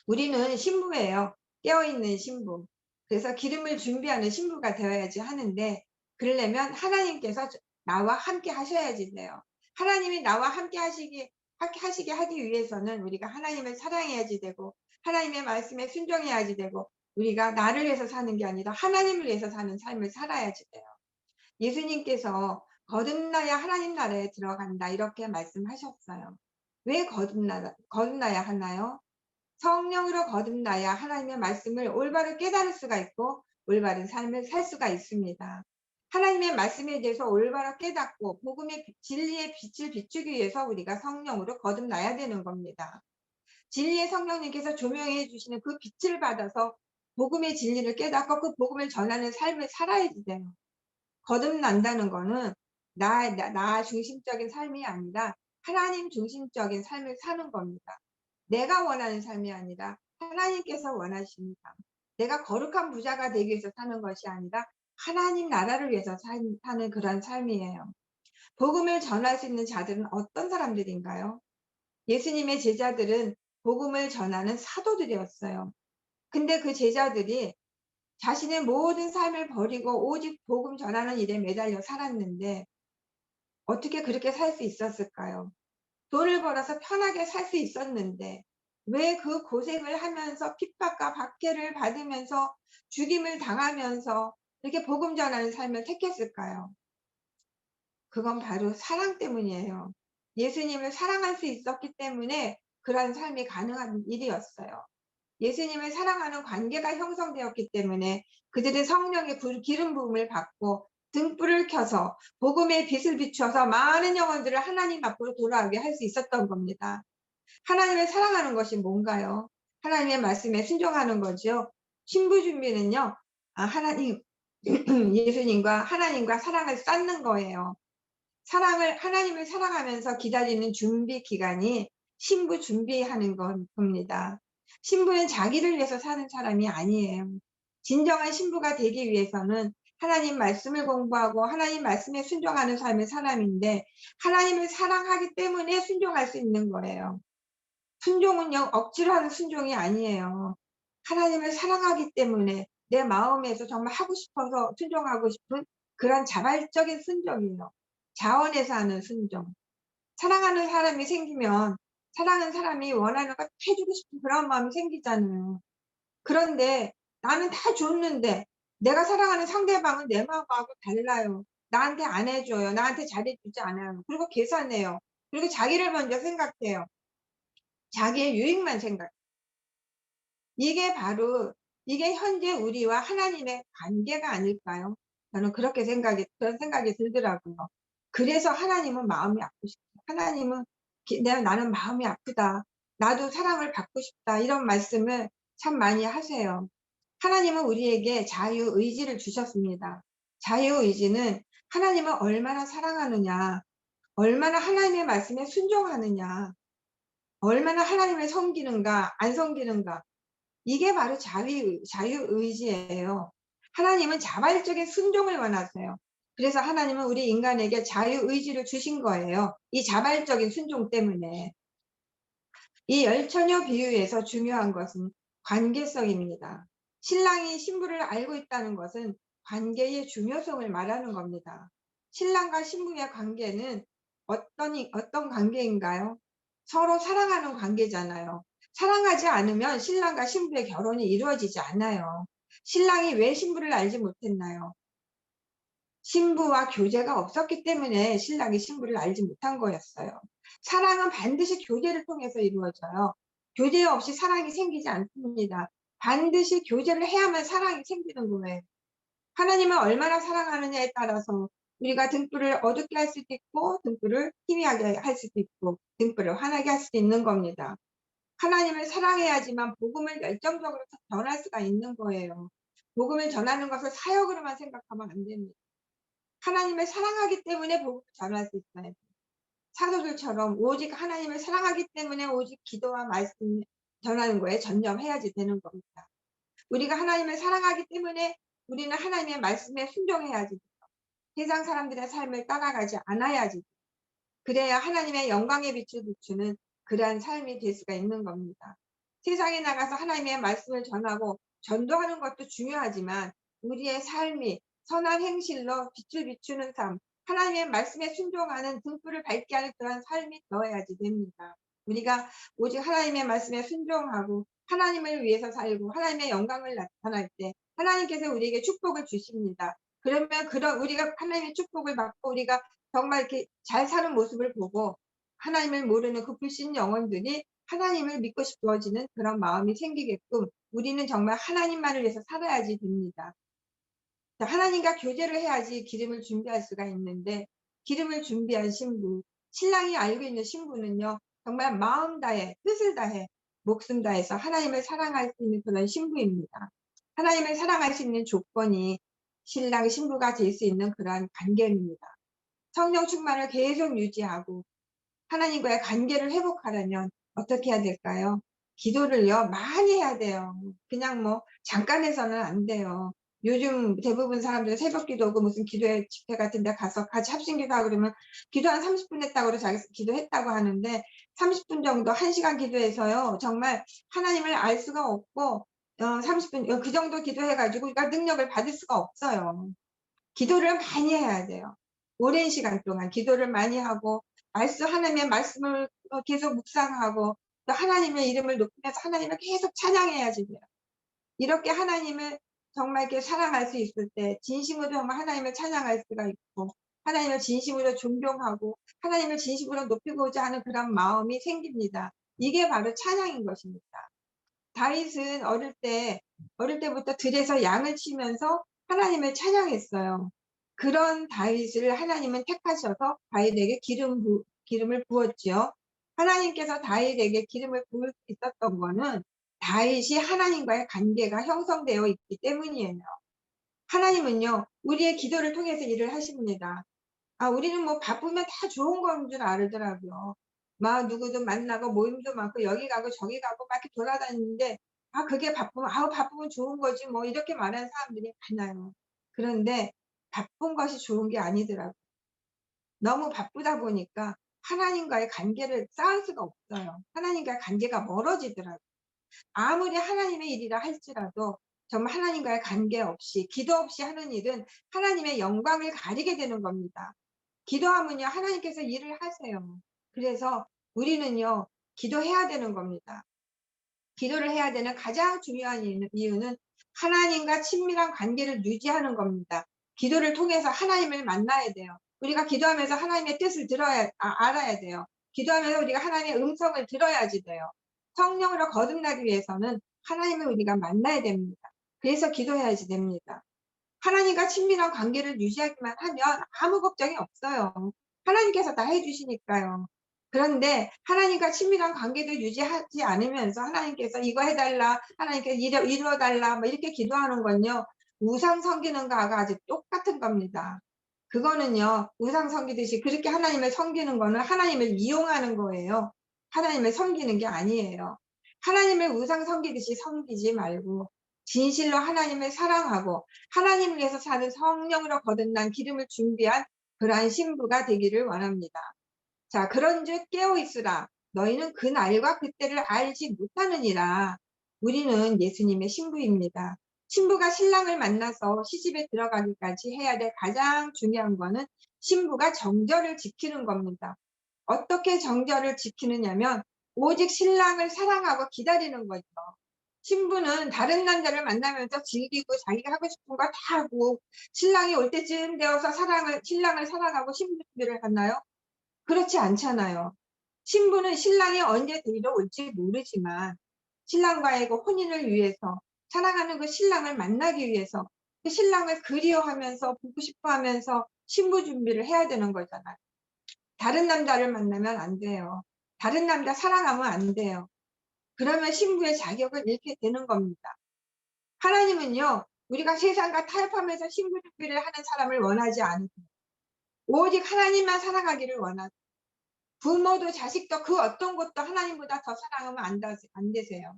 우리는 신부예요. 깨어있는 신부. 그래서 기름을 준비하는 신부가 되어야지 하는데, 그러려면 하나님께서 나와 함께 하셔야지 돼요. 하나님이 나와 함께 하시게 하기 위해서는 우리가 하나님을 사랑해야지 되고, 하나님의 말씀에 순종해야지 되고, 우리가 나를 위해서 사는 게 아니라 하나님을 위해서 사는 삶을 살아야지 돼요. 예수님께서 거듭나야 하나님 나라에 들어간다, 이렇게 말씀하셨어요. 왜 거듭나야 하나요? 성령으로 거듭나야 하나님의 말씀을 올바로 깨달을 수가 있고 올바른 삶을 살 수가 있습니다. 하나님의 말씀에 대해서 올바로 깨닫고 복음의 진리의 빛을 비추기 위해서 우리가 성령으로 거듭나야 되는 겁니다. 진리의 성령님께서 조명해 주시는 그 빛을 받아서 복음의 진리를 깨닫고 그 복음을 전하는 삶을 살아야지 돼요. 거듭난다는 거는 나 중심적인 삶이 아니라 하나님 중심적인 삶을 사는 겁니다. 내가 원하는 삶이 아니라 하나님께서 원하십니다. 내가 거룩한 부자가 되기 위해서 사는 것이 아니라 하나님 나라를 위해서 사는 그런 삶이에요. 복음을 전할 수 있는 자들은 어떤 사람들인가요? 예수님의 제자들은 복음을 전하는 사도들이었어요. 근데 그 제자들이 자신의 모든 삶을 버리고 오직 복음 전하는 일에 매달려 살았는데 어떻게 그렇게 살 수 있었을까요? 돈을 벌어서 편하게 살 수 있었는데 왜 그 고생을 하면서 핍박과 박해를 받으면서 죽임을 당하면서 이렇게 복음 전하는 삶을 택했을까요? 그건 바로 사랑 때문이에요. 예수님을 사랑할 수 있었기 때문에 그런 삶이 가능한 일이었어요. 예수님을 사랑하는 관계가 형성되었기 때문에 그들의 성령의 기름 부음을 받고 등불을 켜서 복음의 빛을 비추어서 많은 영혼들을 하나님 앞으로 돌아오게 할 수 있었던 겁니다. 하나님을 사랑하는 것이 뭔가요? 하나님의 말씀에 순종하는 거죠. 신부 준비는요, 예수님과 하나님과 사랑을 쌓는 거예요. 하나님을 사랑하면서 기다리는 준비 기간이 신부 준비하는 겁니다. 신부는 자기를 위해서 사는 사람이 아니에요. 진정한 신부가 되기 위해서는 하나님 말씀을 공부하고 하나님 말씀에 순종하는 삶의 사람인데 하나님을 사랑하기 때문에 순종할 수 있는 거예요. 순종은요, 억지로 하는 순종이 아니에요. 하나님을 사랑하기 때문에 내 마음에서 정말 하고 싶어서 순종하고 싶은 그런 자발적인 순종이에요. 자원에서 하는 순종. 사랑하는 사람이 생기면 사랑하는 사람이 원하는 거 해주고 싶은 그런 마음이 생기잖아요. 그런데 나는 다 줬는데 내가 사랑하는 상대방은 내 마음하고 달라요. 나한테 안 해줘요. 나한테 잘해주지 않아요. 그리고 계산해요. 그리고 자기를 먼저 생각해요. 자기의 유익만 생각. 이게 바로 이게 현재 우리와 하나님의 관계가 아닐까요? 저는 그런 생각이 들더라고요. 그래서 하나님은 마음이 아프시죠. 하나님은 나는 마음이 아프다. 나도 사랑을 받고 싶다. 이런 말씀을 참 많이 하세요. 하나님은 우리에게 자유의지를 주셨습니다. 자유의지는 하나님을 얼마나 사랑하느냐, 얼마나 하나님의 말씀에 순종하느냐, 얼마나 하나님을 섬기는가, 안 섬기는가, 이게 바로 자유의지예요. 하나님은 자발적인 순종을 원하세요. 그래서 하나님은 우리 인간에게 자유의지를 주신 거예요. 이 자발적인 순종 때문에. 이 열처녀 비유에서 중요한 것은 관계성입니다. 신랑이 신부를 알고 있다는 것은 관계의 중요성을 말하는 겁니다. 신랑과 신부의 관계는 어떤 관계인가요? 서로 사랑하는 관계잖아요. 사랑하지 않으면 신랑과 신부의 결혼이 이루어지지 않아요. 신랑이 왜 신부를 알지 못했나요? 신부와 교제가 없었기 때문에 신랑이 신부를 알지 못한 거였어요. 사랑은 반드시 교제를 통해서 이루어져요. 교제 없이 사랑이 생기지 않습니다. 반드시 교제를 해야만 사랑이 생기는 거예요. 하나님을 얼마나 사랑하느냐에 따라서 우리가 등불을 어둡게 할 수도 있고 등불을 희미하게 할 수도 있고 등불을 환하게 할 수도 있는 겁니다. 하나님을 사랑해야지만 복음을 열정적으로 전할 수가 있는 거예요. 복음을 전하는 것을 사역으로만 생각하면 안 됩니다. 하나님을 사랑하기 때문에 복음을 전할 수 있어요. 사도들처럼 오직 하나님을 사랑하기 때문에 오직 기도와 말씀 전하는 거에 전념해야지 되는 겁니다. 우리가 하나님을 사랑하기 때문에 우리는 하나님의 말씀에 순종해야지. 세상 사람들의 삶을 따라가지 않아야지. 그래야 하나님의 영광의 빛을 비추는 그러한 삶이 될 수가 있는 겁니다. 세상에 나가서 하나님의 말씀을 전하고 전도하는 것도 중요하지만 우리의 삶이 선한 행실로 빛을 비추는 삶, 하나님의 말씀에 순종하는 등불을 밝게 하는 그런 삶이 되어야지 됩니다. 우리가 오직 하나님의 말씀에 순종하고 하나님을 위해서 살고 하나님의 영광을 나타날 때 하나님께서 우리에게 축복을 주십니다. 그러면 우리가 하나님의 축복을 받고 우리가 정말 이렇게 잘 사는 모습을 보고 하나님을 모르는 그 불신 영혼들이 하나님을 믿고 싶어지는 그런 마음이 생기게끔 우리는 정말 하나님만을 위해서 살아야지 됩니다. 하나님과 교제를 해야지 기름을 준비할 수가 있는데 기름을 준비한 신부, 신랑이 알고 있는 신부는요. 정말 마음 다해, 뜻을 다해, 목숨 다해서 하나님을 사랑할 수 있는 그런 신부입니다. 하나님을 사랑할 수 있는 조건이 신랑, 신부가 될 수 있는 그러한 관계입니다. 성령 충만을 계속 유지하고 하나님과의 관계를 회복하려면 어떻게 해야 될까요? 기도를요, 많이 해야 돼요. 그냥 뭐 잠깐 해서는 안 돼요. 요즘 대부분 사람들은 새벽 기도고 무슨 기도회 집회 같은 데 가서 같이 합심기도하고 그러면 기도 한 30분 했다고 그러고 자기 기도했다고 하는데 30분 정도 1시간 기도해서요. 정말 하나님을 알 수가 없고 30분 그 정도 기도해가지고 우리가 능력을 받을 수가 없어요. 기도를 많이 해야 돼요. 오랜 시간 동안 기도를 많이 하고 하나님의 말씀을 계속 묵상하고 또 하나님의 이름을 높이면서 하나님을 계속 찬양해야지 돼요. 이렇게 하나님을 정말 이렇게 사랑할 수 있을 때 진심으로 정말 하나님을 찬양할 수가 있고 하나님을 진심으로 존경하고 하나님을 진심으로 높이고자 하는 그런 마음이 생깁니다. 이게 바로 찬양인 것입니다. 다윗은 어릴 때부터 들에서 양을 치면서 하나님을 찬양했어요. 그런 다윗을 하나님은 택하셔서 다윗에게 기름을 부었지요. 하나님께서 다윗에게 기름을 부을 수 있었던 거는 다윗이 하나님과의 관계가 형성되어 있기 때문이에요. 하나님은요, 우리의 기도를 통해서 일을 하십니다. 우리는 뭐 바쁘면 다 좋은 건 줄 알더라고요. 막 누구도 만나고 모임도 많고 여기 가고 저기 가고 막 이렇게 돌아다니는데 그게 바쁘면 바쁘면 좋은 거지 뭐 이렇게 말하는 사람들이 많아요. 그런데 바쁜 것이 좋은 게 아니더라고요. 너무 바쁘다 보니까 하나님과의 관계를 쌓을 수가 없어요. 하나님과의 관계가 멀어지더라고요. 아무리 하나님의 일이라 할지라도 정말 하나님과의 관계 없이, 기도 없이 하는 일은 하나님의 영광을 가리게 되는 겁니다. 기도하면요, 하나님께서 일을 하세요. 그래서 우리는요, 기도해야 되는 겁니다. 기도를 해야 되는 가장 중요한 이유는 하나님과 친밀한 관계를 유지하는 겁니다. 기도를 통해서 하나님을 만나야 돼요. 우리가 기도하면서 하나님의 뜻을 알아야 돼요. 기도하면서 우리가 하나님의 음성을 들어야지 돼요. 성령으로 거듭나기 위해서는 하나님을 우리가 만나야 됩니다. 그래서 기도해야지 됩니다. 하나님과 친밀한 관계를 유지하기만 하면 아무 걱정이 없어요. 하나님께서 다 해주시니까요. 그런데 하나님과 친밀한 관계도 유지하지 않으면서 하나님께서 이거 해달라, 하나님께서 이루어달라, 뭐 이렇게 기도하는 건요, 우상 섬기는 거하고 아주 똑같은 겁니다. 그거는요, 우상 섬기듯이 그렇게 하나님을 섬기는 거는 하나님을 이용하는 거예요. 하나님을 섬기는 게 아니에요. 하나님을 우상 섬기듯이 섬기지 말고 진실로 하나님을 사랑하고 하나님을 위해서 사는 성령으로 거듭난 기름을 준비한 그러한 신부가 되기를 원합니다. 자, 그런즉 깨어있으라. 너희는 그 날과 그때를 알지 못하느니라. 우리는 예수님의 신부입니다. 신부가 신랑을 만나서 시집에 들어가기까지 해야 될 가장 중요한 거는 신부가 정절을 지키는 겁니다. 어떻게 정절을 지키느냐면 오직 신랑을 사랑하고 기다리는 거죠. 신부는 다른 남자를 만나면서 즐기고 자기가 하고 싶은 거 다 하고 신랑이 올 때쯤 되어서 신랑을 사랑하고 신부 준비를 하나요? 그렇지 않잖아요. 신부는 신랑이 언제 데리러 올지 모르지만 신랑과의 그 혼인을 위해서 사랑하는 그 신랑을 만나기 위해서 그 신랑을 그리워하면서 보고 싶어 하면서 신부 준비를 해야 되는 거잖아요. 다른 남자를 만나면 안 돼요. 다른 남자 사랑하면 안 돼요. 그러면 신부의 자격을 잃게 되는 겁니다. 하나님은요, 우리가 세상과 타협하면서 신부 준비를 하는 사람을 원하지 않으세요. 오직 하나님만 사랑하기를 원하세요. 부모도 자식도 그 어떤 것도 하나님보다 더 사랑하면 안 되세요.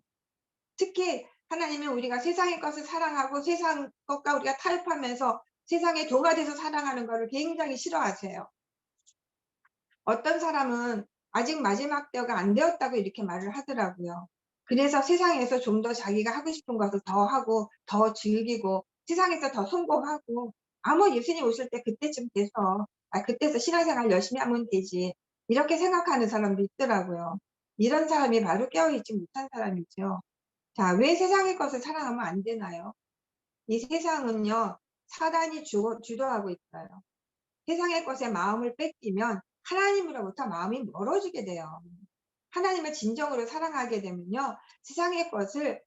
특히 하나님은 우리가 세상의 것을 사랑하고 세상 것과 우리가 타협하면서 세상에 동화돼서 사랑하는 것을 굉장히 싫어하세요. 어떤 사람은 아직 마지막 때가 안 되었다고 이렇게 말을 하더라고요. 그래서 세상에서 좀 더 자기가 하고 싶은 것을 더 하고 더 즐기고 세상에서 더 성공하고 예수님 오실 때 그때쯤 돼서 그때서 신앙생활 열심히 하면 되지 이렇게 생각하는 사람도 있더라고요. 이런 사람이 바로 깨어있지 못한 사람이죠. 자, 왜 세상의 것을 사랑하면 안 되나요? 이 세상은요, 사단이 주도하고 있어요. 세상의 것에 마음을 뺏기면 하나님으로부터 마음이 멀어지게 돼요. 하나님을 진정으로 사랑하게 되면요, 세상의 것을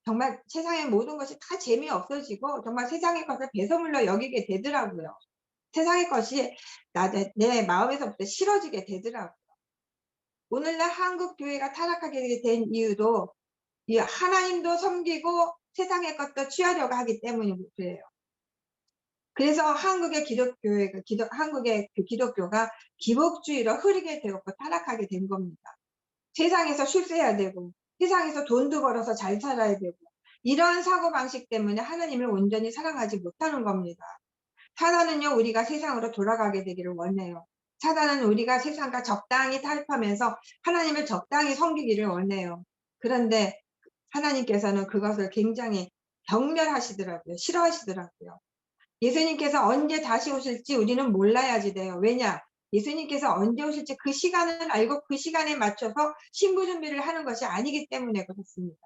정말 세상의 모든 것이 다 재미없어지고 정말 세상의 것을 배설물로 여기게 되더라고요. 세상의 것이 내 마음에서부터 싫어지게 되더라고요. 오늘날 한국 교회가 타락하게 된 이유도 이 하나님도 섬기고 세상의 것도 취하려고 하기 때문에 그래요. 그래서 한국의 한국의 기독교가 기복주의로 흐르게 되었고 타락하게 된 겁니다. 세상에서 출세해야 되고 세상에서 돈도 벌어서 잘 살아야 되고 이러한 사고방식 때문에 하나님을 온전히 사랑하지 못하는 겁니다. 사단은요, 우리가 세상으로 돌아가게 되기를 원해요. 사단은 우리가 세상과 적당히 타협하면서 하나님을 적당히 섬기기를 원해요. 그런데 하나님께서는 그것을 굉장히 경멸하시더라고요. 싫어하시더라고요. 예수님께서 언제 다시 오실지 우리는 몰라야지 돼요. 왜냐? 예수님께서 언제 오실지 그 시간을 알고 그 시간에 맞춰서 신부 준비를 하는 것이 아니기 때문에 그렇습니다.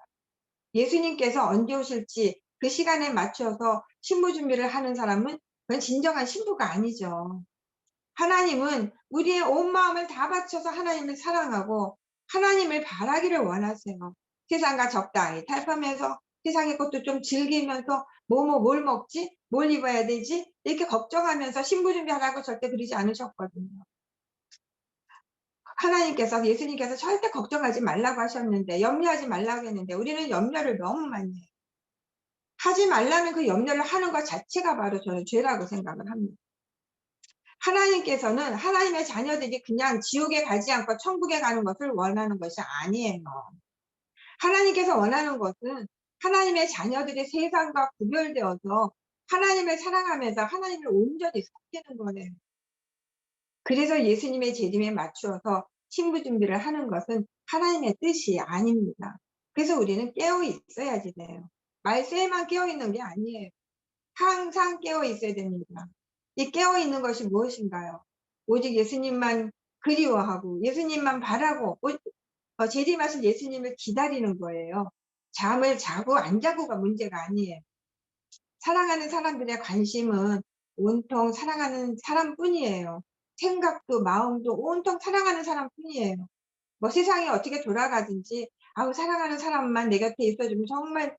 예수님께서 언제 오실지 그 시간에 맞춰서 신부 준비를 하는 사람은 그건 진정한 신부가 아니죠. 하나님은 우리의 온 마음을 다 바쳐서 하나님을 사랑하고 하나님을 바라기를 원하세요. 세상과 적당히 타협하면서 세상의 것도 좀 즐기면서 뭘 먹지? 뭘 입어야 되지? 이렇게 걱정하면서 신부 준비하라고 절대 그러지 않으셨거든요. 예수님께서 절대 걱정하지 말라고 하셨는데, 염려하지 말라고 했는데, 우리는 염려를 너무 많이 해요. 하지 말라는 그 염려를 하는 것 자체가 바로 저는 죄라고 생각을 합니다. 하나님께서는 하나님의 자녀들이 그냥 지옥에 가지 않고 천국에 가는 것을 원하는 것이 아니에요. 하나님께서 원하는 것은 하나님의 자녀들이 세상과 구별되어서 하나님을 사랑하면서 하나님을 온전히 섬기는 거네요. 그래서 예수님의 재림에 맞추어서 신부 준비를 하는 것은 하나님의 뜻이 아닙니다. 그래서 우리는 깨어 있어야지 돼요. 말세에만 깨어 있는 게 아니에요. 항상 깨어 있어야 됩니다. 이 깨어 있는 것이 무엇인가요? 오직 예수님만 그리워하고 예수님만 바라고 재림하신 예수님을 기다리는 거예요. 잠을 자고 안 자고가 문제가 아니에요. 사랑하는 사람들의 관심은 온통 사랑하는 사람뿐이에요. 생각도 마음도 온통 사랑하는 사람뿐이에요. 뭐 세상이 어떻게 돌아가든지 아우 사랑하는 사람만 내 곁에 있어주면 정말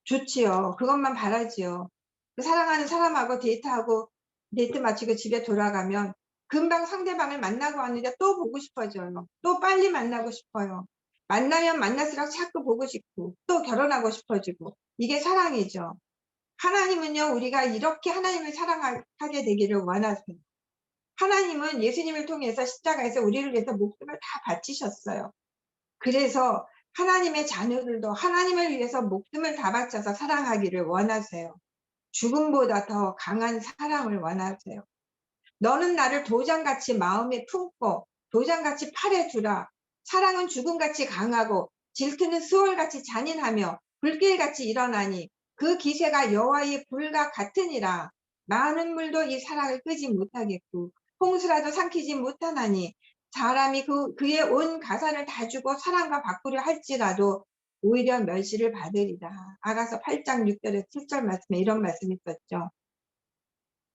좋지요. 그것만 바라지요. 그 사랑하는 사람하고 데이트 마치고 집에 돌아가면 금방 상대방을 만나고 왔는데 또 보고 싶어져요. 또 빨리 만나고 싶어요. 만나면 만날수록 자꾸 보고 싶고 또 결혼하고 싶어지고 이게 사랑이죠. 하나님은요, 우리가 이렇게 하나님을 사랑하게 되기를 원하세요. 하나님은 예수님을 통해서 십자가에서 우리를 위해서 목숨을 다 바치셨어요. 그래서 하나님의 자녀들도 하나님을 위해서 목숨을 다 바쳐서 사랑하기를 원하세요. 죽음보다 더 강한 사랑을 원하세요. 너는 나를 도장같이 마음에 품고 도장같이 팔에 두라. 사랑은 죽음같이 강하고 질투는 수월같이 잔인하며 불길같이 일어나니 그 기세가 여호와의 불과 같으니라. 많은 물도 이 사랑을 끄지 못하겠고 홍수라도 삼키지 못하나니 사람이 그의 온 가산을 다 주고 사랑과 바꾸려 할지라도 오히려 멸시를 받으리라. 아가서 8장 6절에서 7절 말씀에 이런 말씀이 있었죠.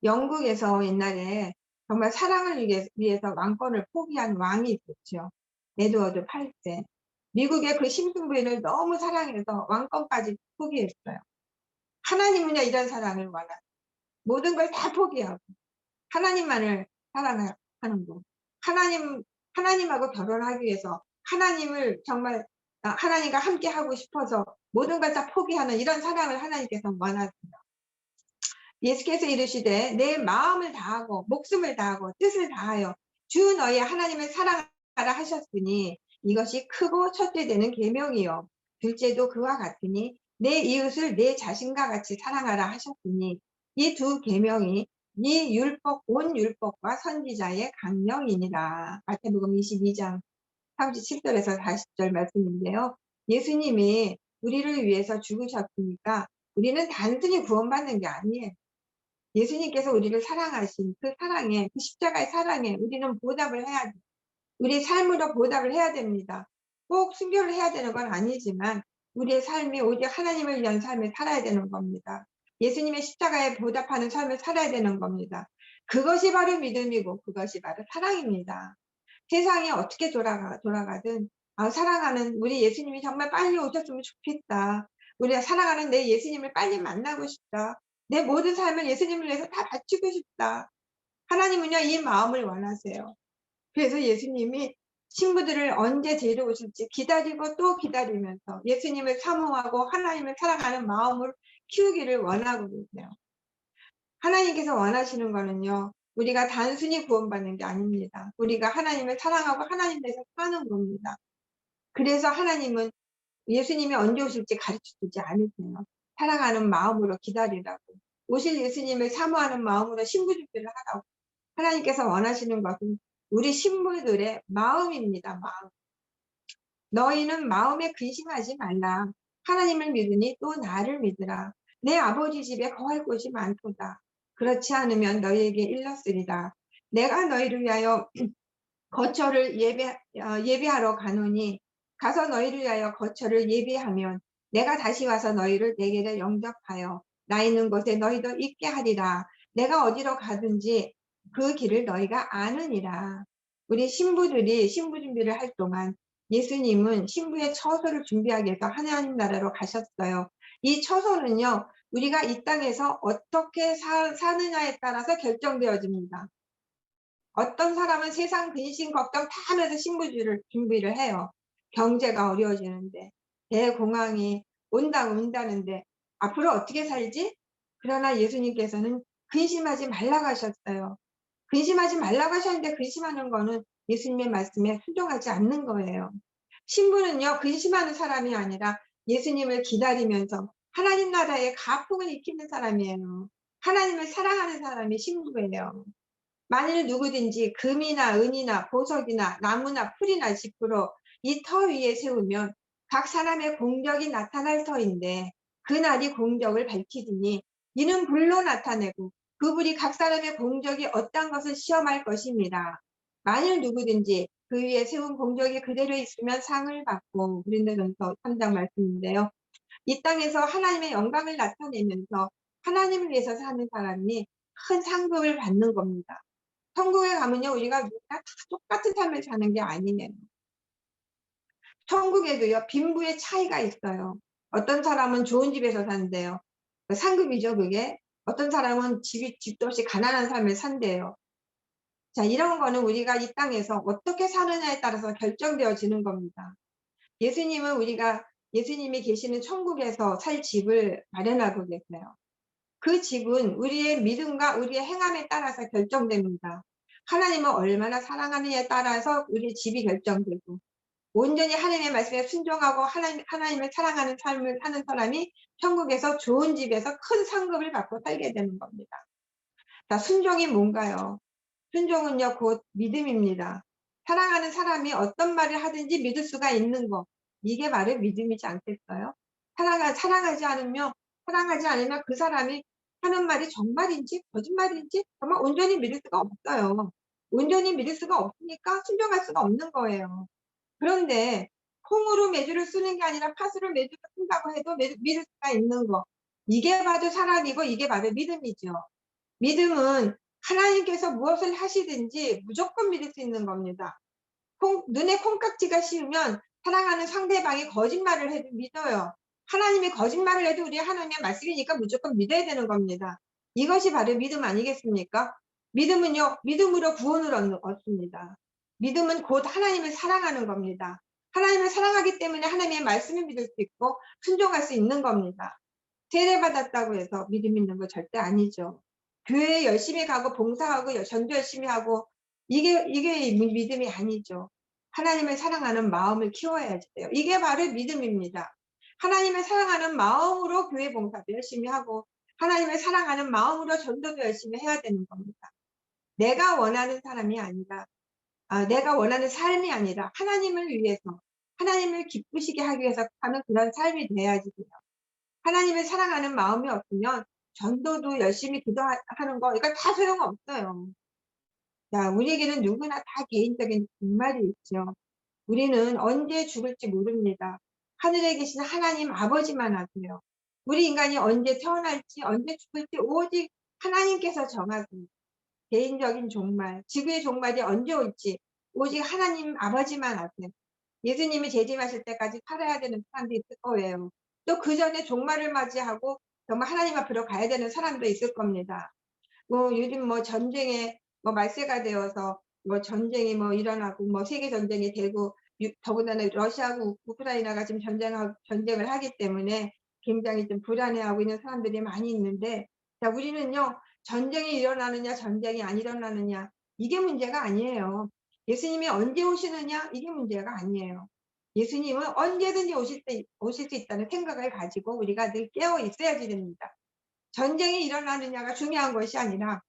영국에서 옛날에 정말 사랑을 위해서 왕권을 포기한 왕이 있었죠. 에드워드 8세. 미국의 그 심승부인을 너무 사랑해서 왕권까지 포기했어요. 하나님은요, 이런 사랑을 원하세요. 모든 걸 다 포기하고 하나님만을 사랑하는 거. 하나님하고 결혼하기 위해서 하나님을 정말 하나님과 함께 하고 싶어서 모든 걸 다 포기하는 이런 사랑을 하나님께서 원하세요. 예수께서 이르시되 내 마음을 다하고 목숨을 다하고 뜻을 다하여 주 너희 하나님을 사랑하라 하셨으니 이것이 크고 첫째 되는 계명이요 둘째도 그와 같으니 내 이웃을 내 자신과 같이 사랑하라 하셨으니 이 두 계명이 이 율법 온 율법과 선지자의 강령이니라. 마태복음 22장 37절에서 40절 말씀인데요. 예수님이 우리를 위해서 죽으셨으니까 우리는 단순히 구원받는 게 아니에요. 예수님께서 우리를 사랑하신 그 사랑에, 그 십자가의 사랑에 우리는 보답을 해야 돼요. 우리 삶으로 보답을 해야 됩니다. 꼭 순교를 해야 되는 건 아니지만 우리의 삶이 오직 하나님을 위한 삶을 살아야 되는 겁니다. 예수님의 십자가에 보답하는 삶을 살아야 되는 겁니다. 그것이 바로 믿음이고 그것이 바로 사랑입니다. 세상이 어떻게 돌아가든 사랑하는 우리 예수님이 정말 빨리 오셨으면 좋겠다. 우리가 사랑하는 내 예수님을 빨리 만나고 싶다. 내 모든 삶을 예수님을 위해서 다 바치고 싶다. 하나님은요, 이 마음을 원하세요. 그래서 예수님이 신부들을 언제 데려오실지 기다리고 또 기다리면서 예수님을 사모하고 하나님을 사랑하는 마음을 키우기를 원하고 계세요. 하나님께서 원하시는 거는요, 우리가 단순히 구원받는 게 아닙니다. 우리가 하나님을 사랑하고 하나님 대해서 사는 겁니다. 그래서 하나님은 예수님이 언제 오실지 가르쳐주지 않으세요. 사랑하는 마음으로 기다리라고. 오실 예수님을 사모하는 마음으로 신부 준비를 하라고. 하나님께서 원하시는 것은 우리 신부들의 마음입니다. 마음. 너희는 마음에 근심하지 말라. 하나님을 믿으니 또 나를 믿으라. 내 아버지 집에 거할 곳이 많도다. 그렇지 않으면 너희에게 일렀으리라. 내가 너희를 위하여 거처를 예비하러 가노니 가서 너희를 위하여 거처를 예비하면 내가 다시 와서 너희를 내게로 영접하여 나 있는 곳에 너희도 있게 하리라. 내가 어디로 가든지 그 길을 너희가 아느니라. 우리 신부들이 신부 준비를 할 동안 예수님은 신부의 처소를 준비하기 위해서 하나님 나라로 가셨어요. 이 처소는요, 우리가 이 땅에서 어떻게 사느냐에 따라서 결정되어집니다. 어떤 사람은 세상 근심 걱정 다 하면서 신부 준비를 해요. 경제가 어려워지는데, 대공황이 온다는데 앞으로 어떻게 살지? 그러나 예수님께서는 근심하지 말라고 하셨어요. 근심하지 말라고 하셨는데 근심하는 거는 예수님의 말씀에 순종하지 않는 거예요. 신부는요, 근심하는 사람이 아니라 예수님을 기다리면서 하나님 나라의 가풍을 익히는 사람이에요. 하나님을 사랑하는 사람이 신부예요. 만일 누구든지 금이나 은이나 보석이나 나무나 풀이나 짚으로 이 터 위에 세우면 각 사람의 공적이 나타날 터인데 그날이 공적을 밝히리니 이는 불로 나타내고 그 불이 각 사람의 공적이 어떤 것을 시험할 것입니다. 만일 누구든지 그 위에 세운 공적이 그대로 있으면 상을 받고, 고린도전서 3장 말씀인데요. 이 땅에서 하나님의 영광을 나타내면서 하나님을 위해서 사는 사람이 큰 상급을 받는 겁니다. 천국에 가면요, 우리가 누구나 다 똑같은 삶을 사는 게 아니네요. 천국에도요, 빈부의 차이가 있어요. 어떤 사람은 좋은 집에서 산대요. 상급이죠, 그게. 어떤 사람은 집도 없이 가난한 삶을 산대요. 자, 이런 거는 우리가 이 땅에서 어떻게 사느냐에 따라서 결정되어지는 겁니다. 예수님이 계시는 천국에서 살 집을 마련하고 계세요. 그 집은 우리의 믿음과 우리의 행함에 따라서 결정됩니다. 하나님을 얼마나 사랑하느냐에 따라서 우리의 집이 결정되고, 온전히 하나님의 말씀에 순종하고 하나님을 사랑하는 삶을 사는 사람이 천국에서 좋은 집에서 큰 상급을 받고 살게 되는 겁니다. 자, 순종이 뭔가요? 순종은요, 곧 믿음입니다. 사랑하는 사람이 어떤 말을 하든지 믿을 수가 있는 것. 이게 바로 믿음이지 않겠어요? 사랑하지 않으면 그 사람이 하는 말이 정말인지 거짓말인지 정말 온전히 믿을 수가 없어요. 온전히 믿을 수가 없으니까 순종할 수가 없는 거예요. 그런데 콩으로 메주를 쓰는 게 아니라 팥으로 메주를 쓴다고 해도 믿을 수가 있는 거. 이게 바로 사랑이고 이게 바로 믿음이죠. 믿음은 하나님께서 무엇을 하시든지 무조건 믿을 수 있는 겁니다. 눈에 콩깍지가 씌우면 사랑하는 상대방이 거짓말을 해도 믿어요. 하나님이 거짓말을 해도 우리 하나님의 말씀이니까 무조건 믿어야 되는 겁니다. 이것이 바로 믿음 아니겠습니까? 믿음은요, 믿음으로 구원을 얻습니다. 믿음은 곧 하나님을 사랑하는 겁니다. 하나님을 사랑하기 때문에 하나님의 말씀을 믿을 수 있고 순종할 수 있는 겁니다. 세례받았다고 해서 믿음 있는 거 절대 아니죠. 교회에 열심히 가고 봉사하고 전도 열심히 하고 이게 믿음이 아니죠. 하나님을 사랑하는 마음을 키워야지 돼요. 이게 바로 믿음입니다. 하나님을 사랑하는 마음으로 교회 봉사도 열심히 하고 하나님을 사랑하는 마음으로 전도도 열심히 해야 되는 겁니다. 내가 원하는 사람이 아니라 내가 원하는 삶이 아니라 하나님을 위해서 하나님을 기쁘시게 하기 위해서 하는 그런 삶이 돼야지 돼요. 하나님을 사랑하는 마음이 없으면 전도도 열심히 기도하는 거 이거 다 소용없어요. 자, 우리에게는 누구나 다 개인적인 분말이 있죠. 우리는 언제 죽을지 모릅니다. 하늘에 계신 하나님 아버지만 아세요. 우리 인간이 언제 태어날지 언제 죽을지 오직 하나님께서 정하세요. 개인적인 종말, 지구의 종말이 언제 올지 오직 하나님 아버지만 아세요. 예수님이 재림하실 때까지 살아야 되는 사람도 있을 거예요. 또 그 전에 종말을 맞이하고 정말 하나님 앞으로 가야 되는 사람도 있을 겁니다. 요즘 전쟁에 말세가 되어서 전쟁이 일어나고 세계 전쟁이 되고 더군다나 러시아하고 우크라이나가 지금 전쟁을 하기 때문에 굉장히 좀 불안해하고 있는 사람들이 많이 있는데, 자, 우리는요, 전쟁이 일어나느냐 전쟁이 안 일어나느냐 이게 문제가 아니에요. 예수님이 언제 오시느냐 이게 문제가 아니에요. 예수님은 언제든지 오실 수 있다는 생각을 가지고 우리가 늘 깨어 있어야지 됩니다. 전쟁이 일어나느냐가 중요한 것이 아니라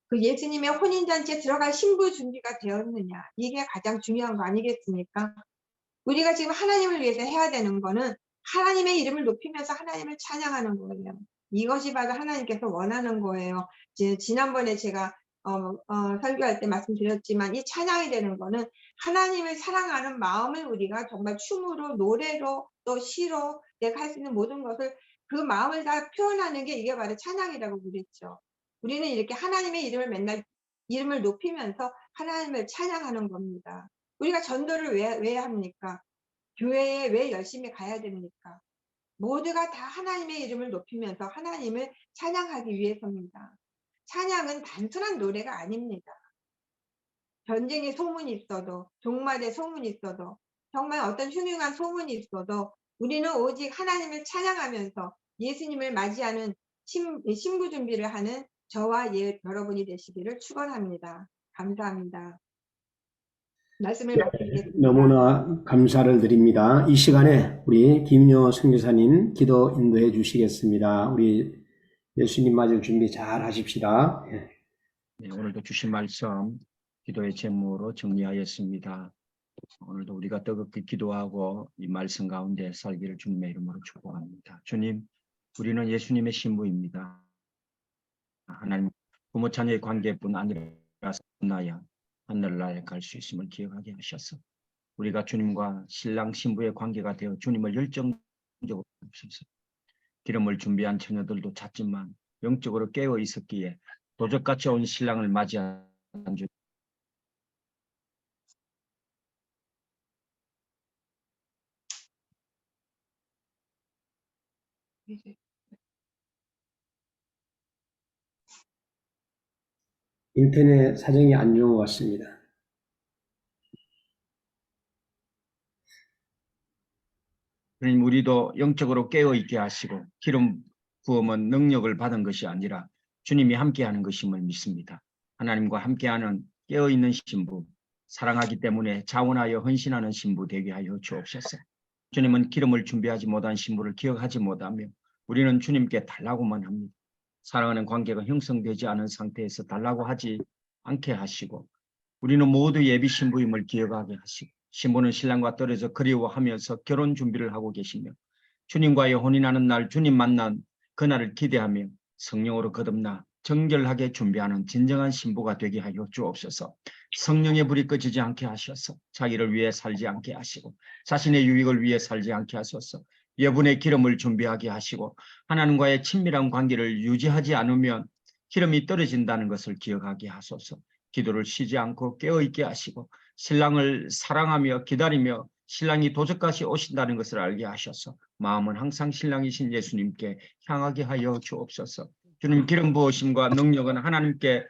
그 예수님의 혼인잔치에 들어갈 신부 준비가 되었느냐 이게 가장 중요한 거 아니겠습니까? 우리가 지금 하나님을 위해서 해야 되는 거는 하나님의 이름을 높이면서 하나님을 찬양하는 거예요. 이것이 바로 하나님께서 원하는 거예요. 지난번에 제가 설교할 때 말씀드렸지만 이 찬양이 되는 거는 하나님을 사랑하는 마음을 우리가 정말 춤으로 노래로 또 시로 내가 할 수 있는 모든 것을 그 마음을 다 표현하는 게 이게 바로 찬양이라고 그랬죠. 우리는 이렇게 하나님의 이름을 맨날 이름을 높이면서 하나님을 찬양하는 겁니다. 우리가 전도를 왜 합니까? 교회에 왜 열심히 가야 됩니까? 모두가 다 하나님의 이름을 높이면서 하나님을 찬양하기 위해서입니다. 찬양은 단순한 노래가 아닙니다. 전쟁의 소문이 있어도, 종말의 소문이 있어도, 정말 어떤 흉흉한 소문이 있어도 우리는 오직 하나님을 찬양하면서 예수님을 맞이하는 신부 준비를 하는 저와 여러분이 되시기를 축원합니다. 감사합니다. 말씀을 마치겠습니다. 너무나 감사를 드립니다. 이 시간에 우리 김윤효 선교사님 기도 인도해 주시겠습니다. 우리 예수님 맞을 준비 잘 하십시다. 예. 네, 오늘도 주신 말씀 기도의 제목으로 정리하였습니다. 오늘도 우리가 뜨겁게 기도하고 이 말씀 가운데 살기를 주님의 이름으로 축복합니다. 주님, 우리는 예수님의 신부입니다. 하나님 부모 자녀의 관계뿐 아니라 나야 하늘나라에 갈 수 있음을 기억하게 하셔서 우리가 주님과 신랑 신부의 관계가 되어 주님을 열정적으로 하셔서 기름을 준비한 처녀들도 잤지만 영적으로 깨어 있었기에 도적같이 온 신랑을 맞이한 주 인터넷 사정이 안 좋은 것 같습니다. 그러니 우리도 영적으로 깨어 있게 하시고 기름 부음은 능력을 받은 것이 아니라 주님이 함께하는 것임을 믿습니다. 하나님과 함께하는 깨어있는 신부, 사랑하기 때문에 자원하여 헌신하는 신부 되게 하여 주옵소서. 주님은 기름을 준비하지 못한 신부를 기억하지 못하며 우리는 주님께 달라고만 합니다. 사랑하는 관계가 형성되지 않은 상태에서 달라고 하지 않게 하시고 우리는 모두 예비 신부임을 기억하게 하시고 신부는 신랑과 떨어져 그리워하면서 결혼 준비를 하고 계시며 주님과의 혼인하는 날 주님 만난 그날을 기대하며 성령으로 거듭나 정결하게 준비하는 진정한 신부가 되게 하여 주옵소서. 성령의 불이 꺼지지 않게 하셔서 자기를 위해 살지 않게 하시고 자신의 유익을 위해 살지 않게 하소서. 여분의 기름을 준비하게 하시고 하나님과의 친밀한 관계를 유지하지 않으면 기름이 떨어진다는 것을 기억하게 하소서. 기도를 쉬지 않고 깨어있게 하시고 신랑을 사랑하며 기다리며 신랑이 도적같이 오신다는 것을 알게 하셔서 마음은 항상 신랑이신 예수님께 향하게 하여 주옵소서. 주님 기름 부으심과 능력은 하나님께서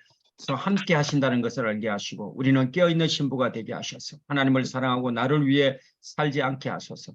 함께 하신다는 것을 알게 하시고 우리는 깨어있는 신부가 되게 하셔서 하나님을 사랑하고 나를 위해 살지 않게 하소서.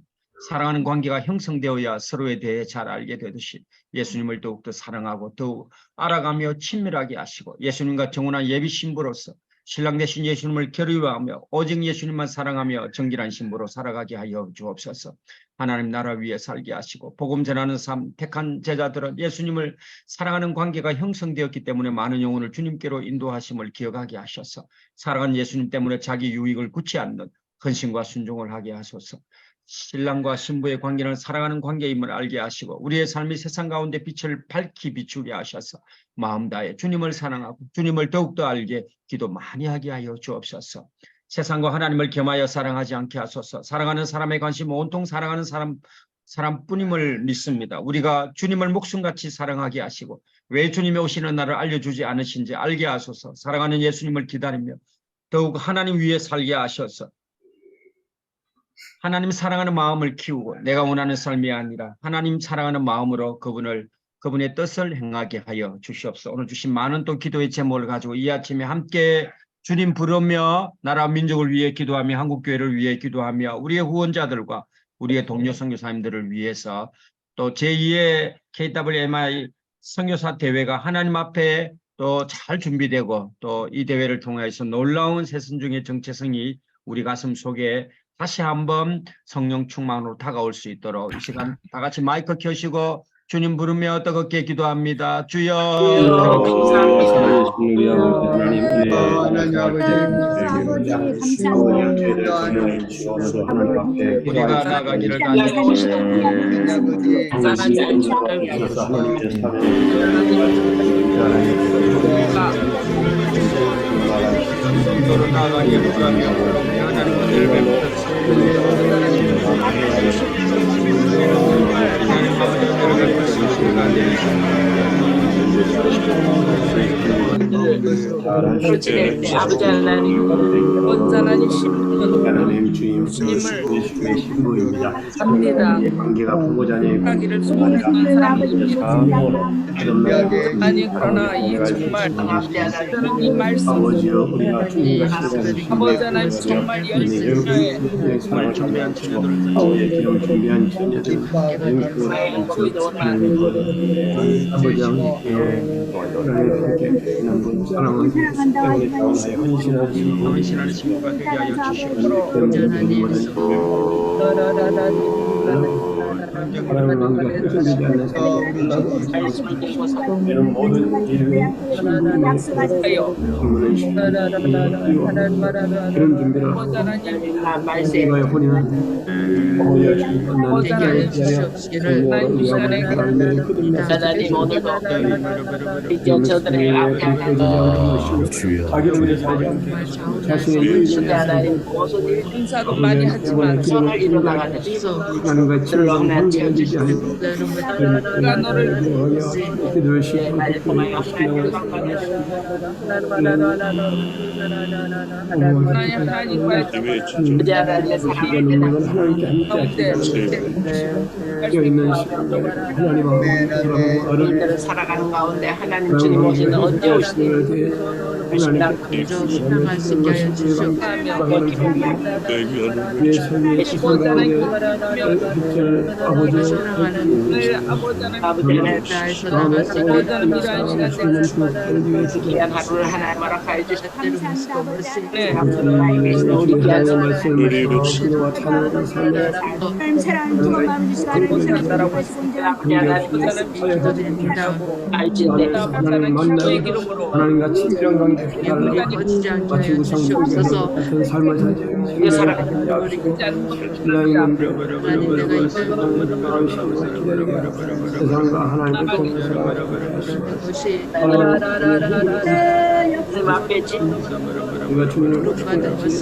사랑하는 관계가 형성되어야 서로에 대해 잘 알게 되듯이 예수님을 더욱더 사랑하고 더욱 알아가며 친밀하게 하시고 예수님과 정혼한 예비 신부로서 신랑 되신 예수님을 겨루어하며 오직 예수님만 사랑하며 정결한 신부로 살아가게 하여 주옵소서. 하나님 나라 위에 살게 하시고 복음 전하는 삶 택한 제자들은 예수님을 사랑하는 관계가 형성되었기 때문에 많은 영혼을 주님께로 인도하심을 기억하게 하셔서 사랑하는 예수님 때문에 자기 유익을 굳지 않는 헌신과 순종을 하게 하소서. 신랑과 신부의 관계는 사랑하는 관계임을 알게 하시고 우리의 삶이 세상 가운데 빛을 밝히 비추게 하셔서 마음 다해 주님을 사랑하고 주님을 더욱더 알게 기도 많이 하게 하여 주옵소서. 세상과 하나님을 겸하여 사랑하지 않게 하소서. 사랑하는 사람의 관심은 온통 사랑하는 사람뿐임을 믿습니다. 우리가 주님을 목숨같이 사랑하게 하시고 왜 주님이 오시는 날을 알려주지 않으신지 알게 하소서. 사랑하는 예수님을 기다리며 더욱 하나님 위에 살게 하셔서 하나님 사랑하는 마음을 키우고 내가 원하는 삶이 아니라 하나님 사랑하는 마음으로 그분의 뜻을 행하게 하여 주시옵소서. 오늘 주신 많은 또 기도의 제목을 가지고 이 아침에 함께 주님 부르며 나라 민족을 위해 기도하며 한국교회를 위해 기도하며 우리의 후원자들과 우리의 동료 선교사님들을 위해서 또 제2의 KWMI 선교사 대회가 하나님 앞에 또 잘 준비되고 또 이 대회를 통해서 놀라운 새순종의 정체성이 우리 가슴 속에 다시 한번 성령 충만으로 다가올 수 있도록 이 시간 다 같이 마이크 켜시고 주님 부르며 뜨겁게 기도합니다. 주여 우리가 나가기를 기도로 나가기를 구하며 하나님을 그렇지 때 아버지 하나님 온전한 하나님 주님을 신부입니다. 합니다. 관계가 부모자녀의 하기를 소원했던 사람입니다. 아니 그러나 이 정말 저는 이 말씀 아버지여 우리가 주님과 아버지 하나님 정말 열심히 정말 준비한 처녀들 기름 준비한 처녀들 아버지 하나님 사랑은 헌신하는 신부가 되게 하여 주시옵소서. 온전한 예수 하나님의 왕자 훼손되지 않는 말씀을 보고서 이런 모든 일을 하여 주문을 그런 준비를 하고 모자란 말세 우리의 혼인은 어머니와 주님 만나는 모자란 주시옵기를 난 이 시간에 하나님 오늘도 이제 저들의 앞에 하나님 자기를 위해 살지 않게 자신의 주님 이익을 하나님 모든 일 행사도 많이 하지만 선을 이루어가는 하는 것 들어가는 한계되지 않고 내가 너를 늘 시키고 나를 통하여 하나님을 하나님과의 그대 하나님의 사랑을 내는 가운데 있는 하나님하고 이들을 살아가는 가운데 하나님 주님 오시는 언제 오시니 하나님 신앙할 수 있게 하여 주시옵소서. 아버지는 귀한 하루를 하나님 허락하여 주셨대로 네 우리 귀한 하나님과 친밀한 관계 마치 우상과 같은 삶을 살지 세상과 하나님의 우리가 주님을 받은 것을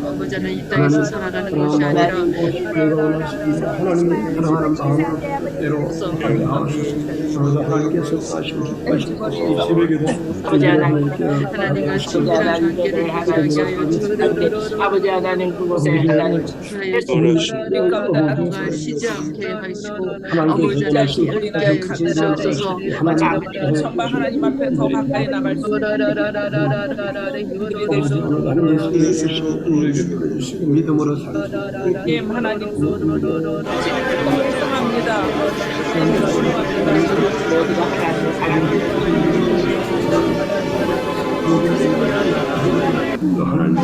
아버지는 이 땅에서 살아가는 것이 아니라 하나님을 사랑하는 마음으로 하나님께서 하시고 기뻐하시고 이 새벽에도 하나님과 친밀한 관계를 유지하게 하여 주시옵소서. 아버지 하나님 그곳에 하나님 누가 쉬지 않게 하시고 아버지 하나님 함께 하여 주시옵소서. 천만 하나님 앞에 더 가까이 나갈 수 믿음으로 살고 하나님 합니다. 또 하나님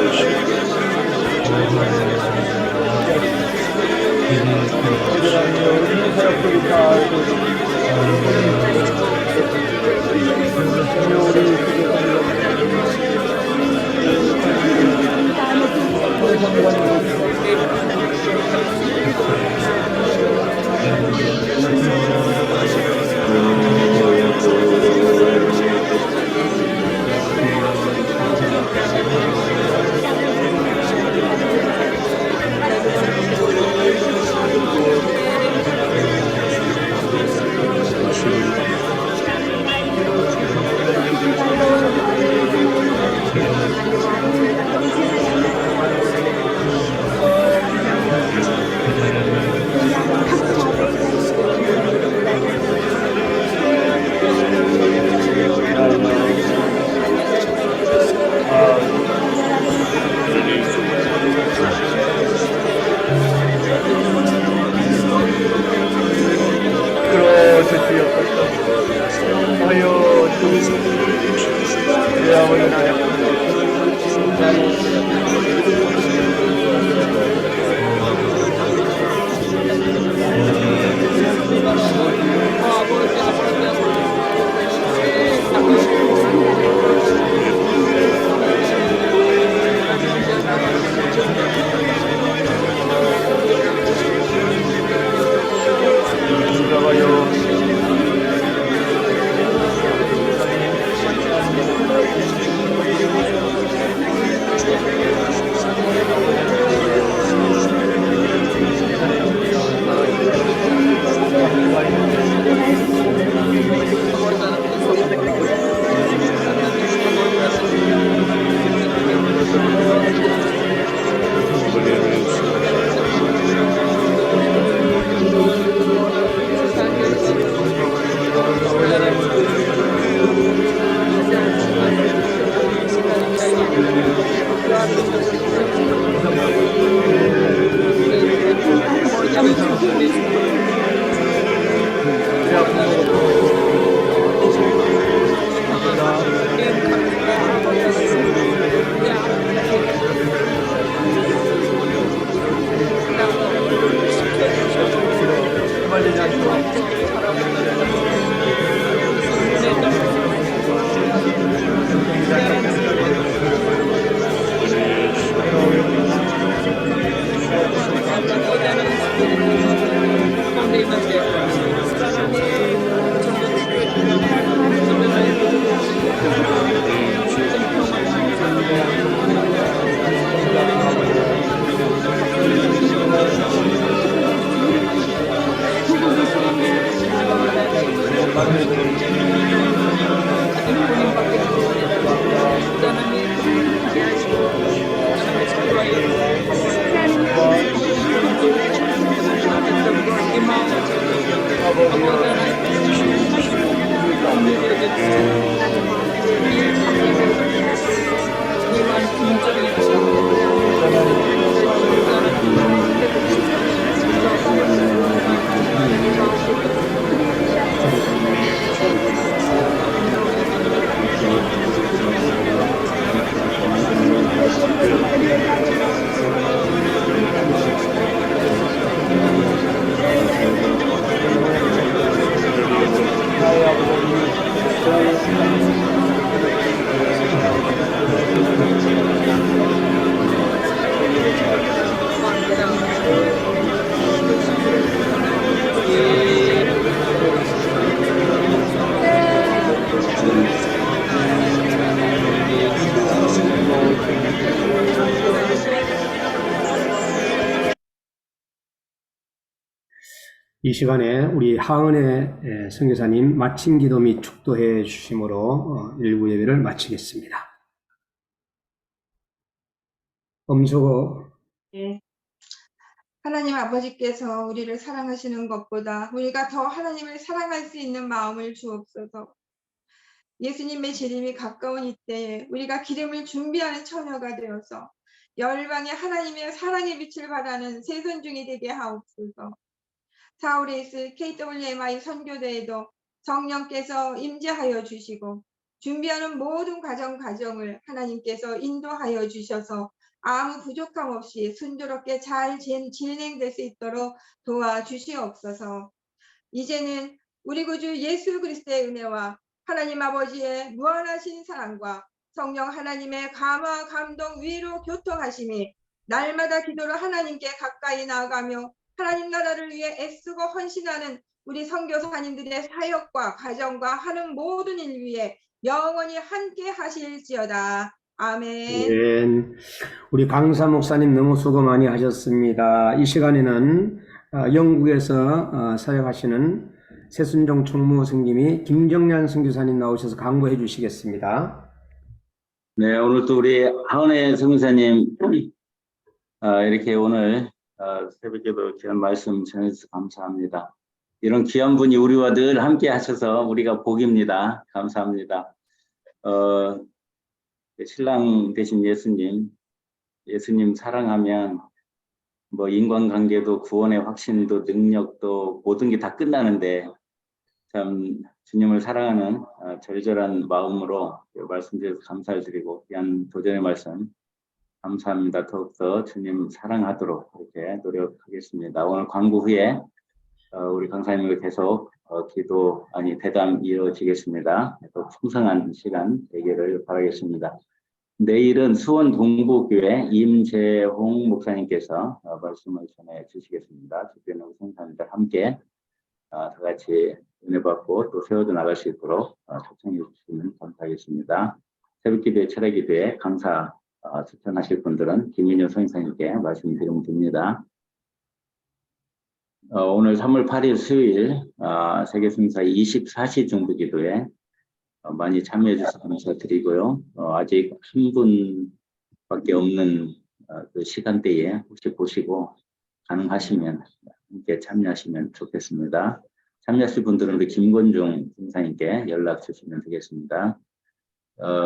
Yes. 이 시간에 우리 하은혜 선교사님 마침 기도 및 축도해 주심으로 일부 예배를 마치겠습니다. 엄수고. 네. 하나님 아버지께서 우리를 사랑하시는 것보다 우리가 더 하나님을 사랑할 수 있는 마음을 주옵소서. 예수님의 재림이 가까운 이때에 우리가 기름을 준비하는 처녀가 되어서 열방의 하나님의 사랑의 빛을 발하는 새손중이 되게 하옵소서. 사우레이스 KWMI 선교대에도 성령께서 임재하여 주시고 준비하는 모든 과정을 하나님께서 인도하여 주셔서 아무 부족함 없이 순조롭게 잘 진행될 수 있도록 도와주시옵소서. 이제는 우리 구주 예수 그리스도의 은혜와 하나님 아버지의 무한하신 사랑과 성령 하나님의 감화, 감동, 위로, 교통하심이 날마다 기도로 하나님께 가까이 나아가며 하나님 나라를 위해 애쓰고 헌신하는 우리 선교사님들의 사역과 가정과 하는 모든 일 위에 영원히 함께 하실지어다. 아멘. 우리 강사 목사님 너무 수고 많이 하셨습니다. 이 시간에는 영국에서 사역하시는 새순종 총무 선생님이 김정란 선교사님 나오셔서 강구해 주시겠습니다. 네, 오늘 또 우리 하은혜 선교사님 이렇게 오늘 새벽에도 귀한 말씀 전해주셔서 감사합니다. 이런 귀한 분이 우리와 늘 함께 하셔서 우리가 복입니다. 감사합니다. 신랑 되신 예수님 사랑하면 뭐 인간관계도 구원의 확신도 능력도 모든 게 다 끝나는데 참 주님을 사랑하는 절절한 마음으로 말씀드려서 감사를 드리고 귀한 도전의 말씀 감사합니다. 더욱더 주님 사랑하도록 이렇게 노력하겠습니다. 오늘 광고 후에 우리 강사님과 계속 대담 이어지겠습니다. 또 풍성한 시간 되기를 바라겠습니다. 내일은 수원 동부교회 임재홍 목사님께서 말씀을 전해 주시겠습니다. 주변의 성도님들 함께 다 같이 은혜 받고 또 세워져 나갈 수 있도록 초청해 주시면 감사하겠습니다. 새벽기도회, 철야기도회 강사 추천하실 분들은 김민효 선생님께 말씀드리면 됩니다. 오늘 3월 8일 수요일 세계성사 24시 중부기도에 많이 참여해 주셔서 감사드리고요. 아직 한 분밖에 없는 그 시간대에 혹시 보시고 가능하시면 함께 참여하시면 좋겠습니다. 참여하실 분들은 우리 김건중 선생님께 연락 주시면 되겠습니다.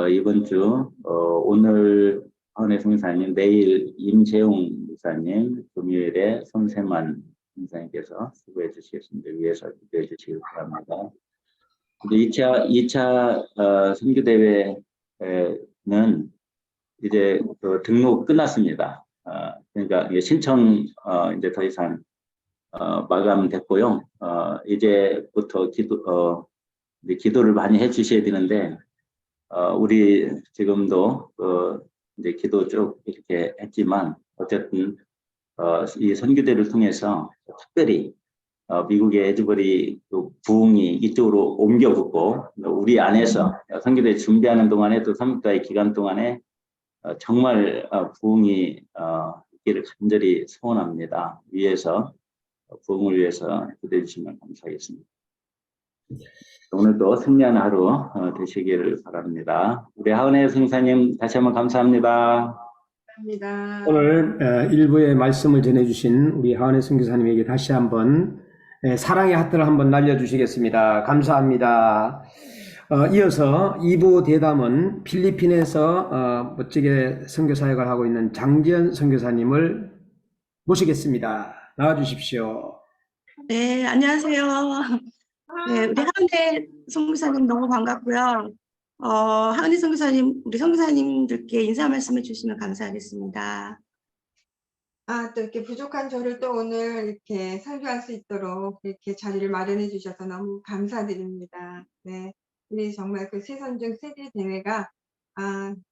이번 주 오늘 하은혜 선교사님, 내일 임재웅 목사님, 금요일에 손세만 선생님께서 수고해 주시겠습니다. 위에서 기도해 주시기 바랍니다. 2차 선교대회는 이제 그 등록 끝났습니다. 그러니까 신청 이제 더 이상 마감됐고요. 이제부터 기도를 많이 해주셔야 되는데 우리 지금도 이제 기도 쭉 이렇게 했지만 어쨌든 이 선교대를 통해서 특별히 미국의 에즈버리 부흥이 이쪽으로 옮겨 붙고 우리 안에서 선교대 준비하는 동안에 또 3일간의 기간 동안에 정말 부흥이 있기를 간절히 소원합니다. 위해서 부흥을 위해서 기도해 주시면 감사하겠습니다. 오늘도 승리하는 하루 되시기를 바랍니다. 우리 하은혜 선교사님 다시 한번 감사합니다. 감사합니다. 오늘 일부의 말씀을 전해주신 우리 하은혜 선교사님에게 다시 한번 사랑의 하트를 한번 날려주시겠습니다. 감사합니다. 이어서 2부 대담은 필리핀에서 멋지게 선교사역을 하고 있는 장지연 선교사님을 모시겠습니다. 나와주십시오. 네, 안녕하세요. 네, 우리 하은혜 선교사님 너무 반갑고요. 하은혜 선교사님, 우리 선교사님들께 인사 말씀해 주시면 감사하겠습니다. 또 이렇게 부족한 저를 또 오늘 이렇게 설교할 수 있도록 이렇게 자리를 마련해 주셔서 너무 감사드립니다. 네. 우리 정말 그 세선중 세계 대회가,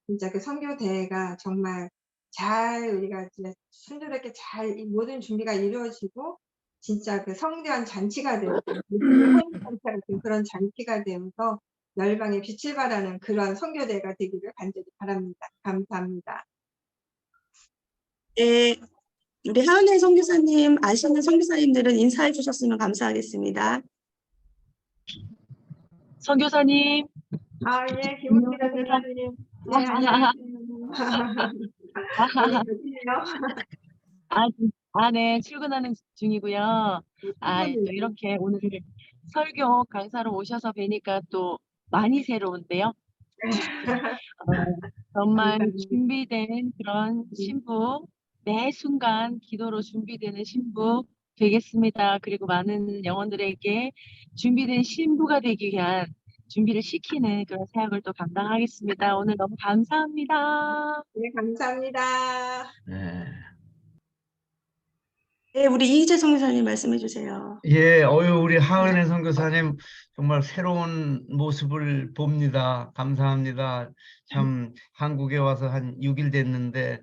진짜 그 선교 대회가 정말 잘 우리가 이제 순조롭게 잘 이 모든 준비가 이루어지고, 진짜 그 성대한 잔치가 되고, 그런 잔치가 되면서 열방에 빛을 발하는 그런 선교 대회가 되기를 간절히 바랍니다. 감사합니다. 네, 우리 하은혜 선교사님, 아시는 선교사님들은 인사해 주셨으면 감사하겠습니다. 선교사님. 예, 김은미 선교사님. 네, 안녕하세요. 네, 출근하는 중이고요. 또 이렇게 오늘 설교 강사로 오셔서 뵈니까 또 많이 새로운데요. 정말 준비된 그런 신부, 매 순간 기도로 준비되는 신부 되겠습니다. 그리고 많은 영혼들에게 준비된 신부가 되기 위한 준비를 시키는 그런 사역을 또 감당하겠습니다. 오늘 너무 감사합니다. 네, 감사합니다. 네, 우리 이희재 선교사님 말씀해 주세요. 예, 우리 하은혜 선교사님 정말 새로운 모습을 봅니다. 감사합니다. 참 한국에 와서 한 6일 됐는데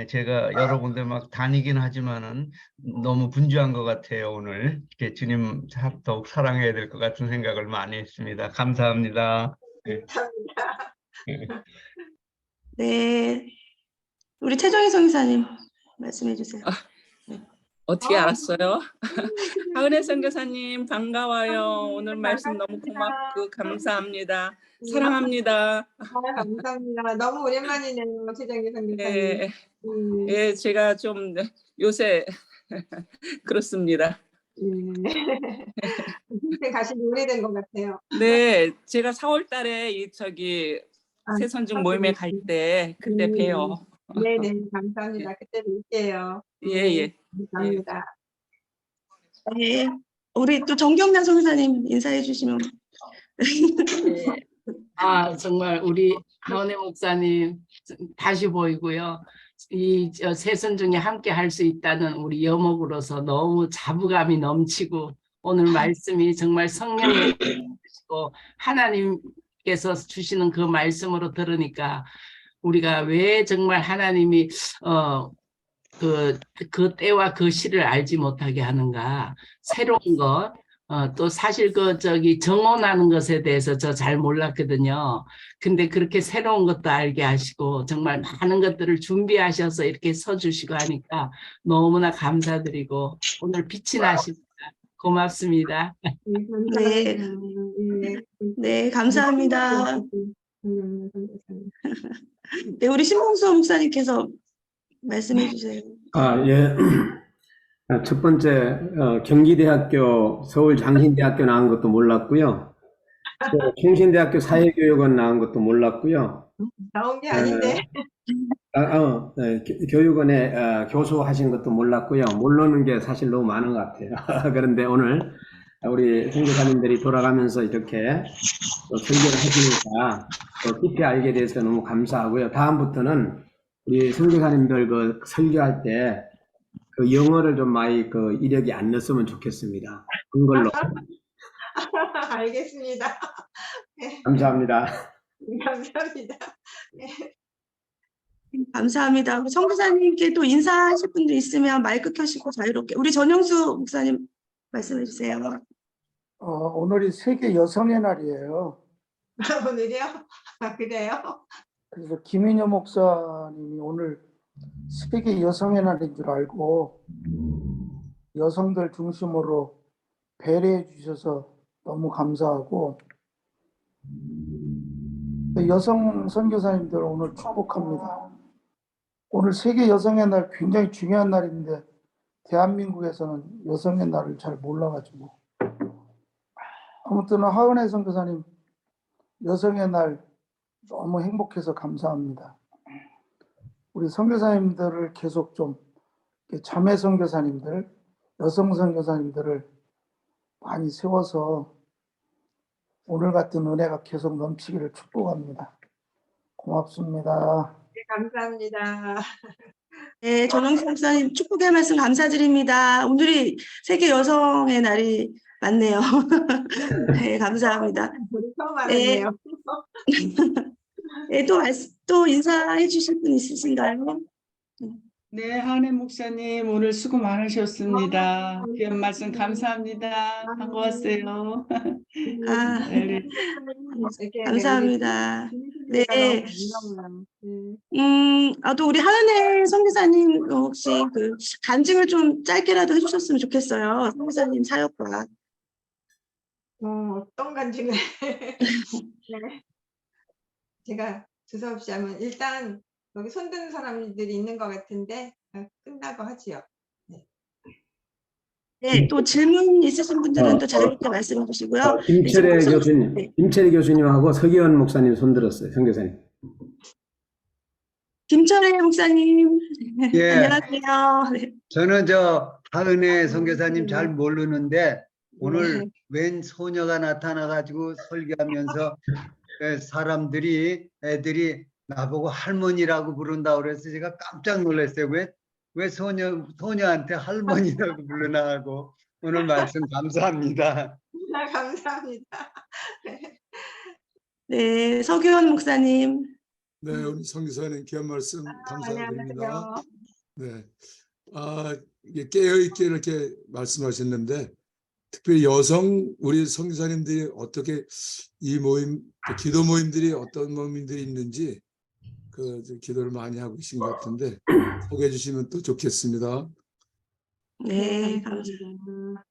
제가 여러 군데 막 다니긴 하지만은 너무 분주한 것 같아요. 오늘 이렇게 주님 더욱 사랑해야 될 것 같은 생각을 많이 했습니다. 감사합니다. 감사합니다. 네, 우리 최정희 선교사님 말씀해 주세요. 어떻게 알았어요? 하은혜 선교사님 반가워요. 오늘 말씀 너무 고맙고 감사합니다. 사랑합니다. 감사합니다. 너무 오랜만이네요, 최정희 선교사님. 예, 제가 좀 요새 그렇습니다. 그때 가신 지 오래된 것 같아요. 네, 제가 4월 달에 새선중 모임에 갈 때 그때 봬요. 네네, 감사합니다. 그때 뵐게요. 예. 감사합니다. 네, 우리 또 정경란 선교사님 인사해 주시면. 네. 아, 정말 우리 하은혜 목사님 다시 보이고요. 이 세선 중에 함께 할 수 있다는 우리 여목으로서 너무 자부감이 넘치고 오늘 말씀이 정말 성령의 주시고 하나님께서 주시는 그 말씀으로 들으니까 우리가 왜 정말 하나님이 그 때와 그 시를 알지 못하게 하는가. 새로운 것, 또 사실 정혼하는 것에 대해서 저 잘 몰랐거든요. 근데 그렇게 새로운 것도 알게 하시고 정말 많은 것들을 준비하셔서 이렇게 서주시고 하니까 너무나 감사드리고 오늘 빛이 나십니다. 고맙습니다. 네. 네, 감사합니다. 네, 우리 신봉수 목사님께서 말씀해 주세요. 예. 첫 번째, 경기대학교, 서울장신대학교 나온 것도 몰랐고요. 또 충신대학교 사회교육원 나온 것도 몰랐고요. 나온 게 아닌데. 교육원에 교수하신 것도 몰랐고요. 모르는 게 사실 너무 많은 것 같아요. 그런데 오늘 우리 선교사님들이 돌아가면서 이렇게 또 설교를 해주니까 또 깊이 알게 돼서 너무 감사하고요. 다음부터는 우리 선교사님들 그 설교할 때 그 영어를 좀 많이 그 이력이 안 넣었으면 좋겠습니다. 한글로. 알겠습니다. 감사합니다. 감사합니다. 감사합니다. 우리 선교사님께 또 인사하실 분들 있으면 마이크 켜시고 자유롭게. 우리 전영수 목사님 말씀해 주세요. 오늘이 세계 여성의 날이에요. 오늘이요? 그래요? 그래서 김인효 목사님이 오늘 세계 여성의 날인 줄 알고 여성들 중심으로 배려해 주셔서 너무 감사하고, 여성 선교사님들 오늘 축복합니다. 오늘 세계 여성의 날 굉장히 중요한 날인데 대한민국에서는 여성의 날을 잘 몰라가지고, 아무튼 하은혜 선교사님 여성의 날 너무 행복해서 감사합니다. 우리 선교사님들을 계속 좀 자매 선교사님들, 여성 선교사님들을 많이 세워서 오늘 같은 은혜가 계속 넘치기를 축복합니다. 고맙습니다. 네, 감사합니다. 네, 전영수 목사님 축복의 말씀 감사드립니다. 오늘이 세계 여성의 날이 맞네요. 네, 감사합니다. 우리 처음 알았네요. 네, 또 인사해 주실 분 있으신가요? 네, 하은혜 목사님 오늘 수고 많으셨습니다. 귀한 말씀 감사합니다. 반가웠어요. 네. 감사합니다. 네. 또 우리 하은혜 선교사님 혹시 그 간증을 좀 짧게라도 해주셨으면 좋겠어요. 선교사님 사역과. 어떤 간증을. 네. 제가 두서없이 하면 일단 여기 손드는 사람들이 있는 것 같은데 끝나고 하지요. 네, 또 질문 있으신 분들은 또 자유롭게 말씀해 주시고요. 김철애 교수님, 네. 김철애 교수님하고 서기원 목사님 손들었어요, 선교사님. 김철애 목사님, 예. 안녕하세요. 네. 저는 하은혜 선교사님 잘 모르는데 오늘 웬 소녀가 나타나가지고 설교하면서 애들이 나보고 할머니라고 부른다고 그래서 제가 깜짝 놀랐어요. 왜 소녀한테 할머니라고 부르나 하고 오늘 말씀 감사합니다. 감사합니다. 네, 서기원 목사님. 네, 우리 선교사님 귀한 말씀 감사드립니다. 네, 이게 깨어있게 이렇게 말씀하셨는데 특별히 우리 선교사님들이 어떻게 이 모임, 기도 모임들이 어떤 모임들이 있는지 기도를 많이 하고 계신 것 같은데 소개해 주시면 또 좋겠습니다. 네, 감사합니다.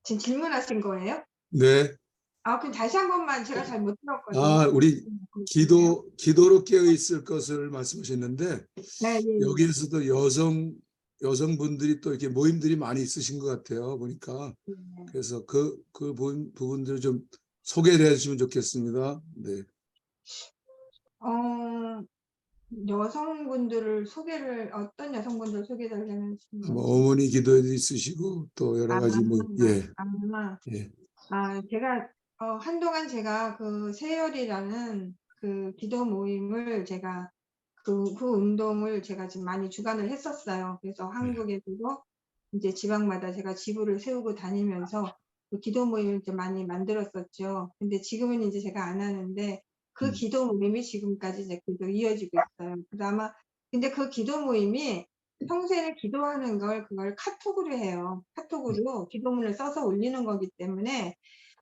지금 질문하신 거예요? 네. 그럼 다시 한 번만 제가 잘 못 들었거든요. 우리 기도로 깨어 있을 것을 말씀하셨는데 네, 여기에서도 여성분들이 또 이렇게 모임들이 많이 있으신 것 같아요. 보니까. 그래서 그 부분들을 좀 소개를 해주시면 좋겠습니다. 네. 여성분들을 어떤 여성분들 소개해달라는 뭐 어머니 기도에도 있으시고 또 여러 가지 뭐 예. 예. 제가 한동안 제가 그 세열이라는 그 기도 모임을 제가 그 운동을 제가 지금 많이 주관을 했었어요. 그래서 한국에서도 이제 지방마다 제가 지부를 세우고 다니면서 그 기도 모임을 좀 많이 만들었었죠. 근데 지금은 이제 제가 안 하는데 그 기도 모임이 지금까지 이제 계속 이어지고 있어요. 근데 그 기도 모임이 평소에 기도하는 그걸 카톡으로 해요. 카톡으로 기도문을 써서 올리는 거기 때문에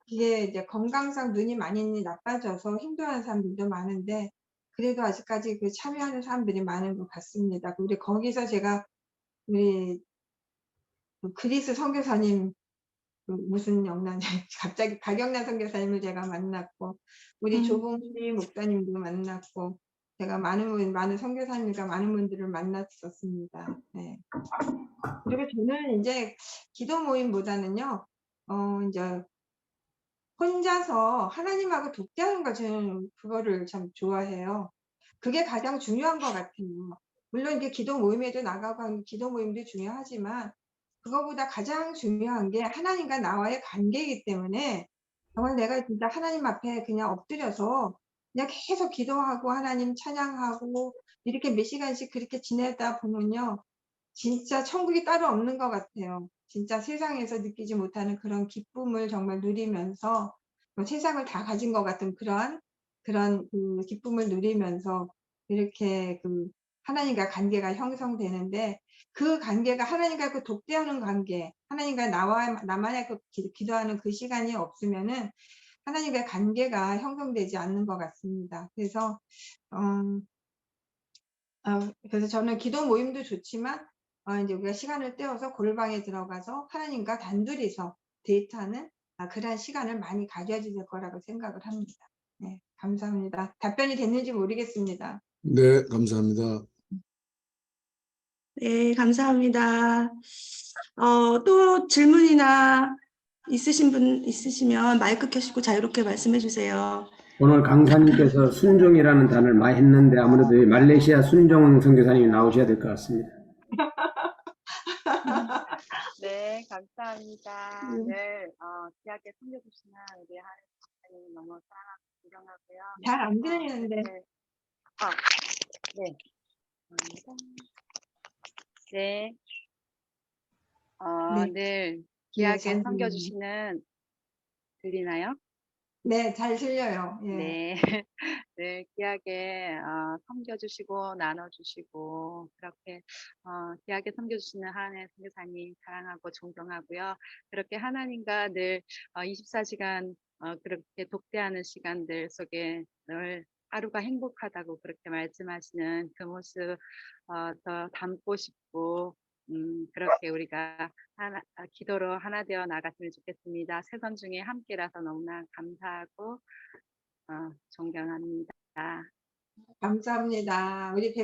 이게 이제 건강상 눈이 많이 나빠져서 힘들어하는 사람들도 많은데 그래도 아직까지 그 참여하는 사람들이 많은 것 같습니다. 근데 거기서 제가 우리 그 그리스 선교사님 무슨 영란 갑자기 박영란 선교사님을 제가 만났고 우리 조봉희 목사님도 만났고 제가 많은 선교사님과 많은 분들을 만났었습니다. 네. 그리고 저는 이제 기도 모임보다는요, 이제 혼자서 하나님하고 독대하는 거 저는 그거를 참 좋아해요. 그게 가장 중요한 것 같아요. 물론 이게 기도 모임에도 나가고 하는 기도 모임도 중요하지만 그거보다 가장 중요한 게 하나님과 나와의 관계이기 때문에 정말 내가 진짜 하나님 앞에 그냥 엎드려서 그냥 계속 기도하고 하나님 찬양하고 이렇게 몇 시간씩 그렇게 지내다 보면요. 진짜 천국이 따로 없는 것 같아요. 진짜 세상에서 느끼지 못하는 그런 기쁨을 정말 누리면서 세상을 다 가진 것 같은 그런 그 기쁨을 누리면서 이렇게 그 하나님과 관계가 형성되는데 그 관계가 하나님과 그 독대하는 관계, 하나님과 나만의 그 기도하는 그 시간이 없으면은 하나님과의 관계가 형성되지 않는 것 같습니다. 그래서 그래서 저는 기도 모임도 좋지만 이제 우리가 시간을 떼어서 골방에 들어가서 하나님과 단둘이서 데이트하는 그런 시간을 많이 가져야 될 거라고 생각을 합니다. 네, 감사합니다. 답변이 됐는지 모르겠습니다. 네, 감사합니다. 네, 감사합니다. 또 질문이나 있으신 분 있으시면 마이크 켜시고 자유롭게 말씀해 주세요. 오늘 강사님께서 순종이라는 단어를 많이 했는데 아무래도 말레이시아 순종 선교사님이 나오셔야 될 것 같습니다. 네, 감사합니다. 늘 귀하게 섬겨주시는 우리 하나님 목사님 너무 사랑하고 존경하고요. 잘 안 들리는데. 네. 네. 네. 늘 잘 귀하게 섬겨주시는 들리나요? 네, 잘 들려요. 예. 네. 늘 귀하게 섬겨주시고 나눠주시고 그렇게 귀하게 섬겨주시는 하나님의 선교사님 사랑하고 존경하고요. 그렇게 하나님과 늘 24시간 그렇게 독대하는 시간들 속에 늘 하루가 행복하다고 그렇게 말씀하시는 그 모습 더 담고 싶고 그렇게 우리가 기도로 하나 되어 나갔으면 좋겠습니다. 세상 중에 함께라서 너무나 감사하고 존경합니다. 감사합니다. 우리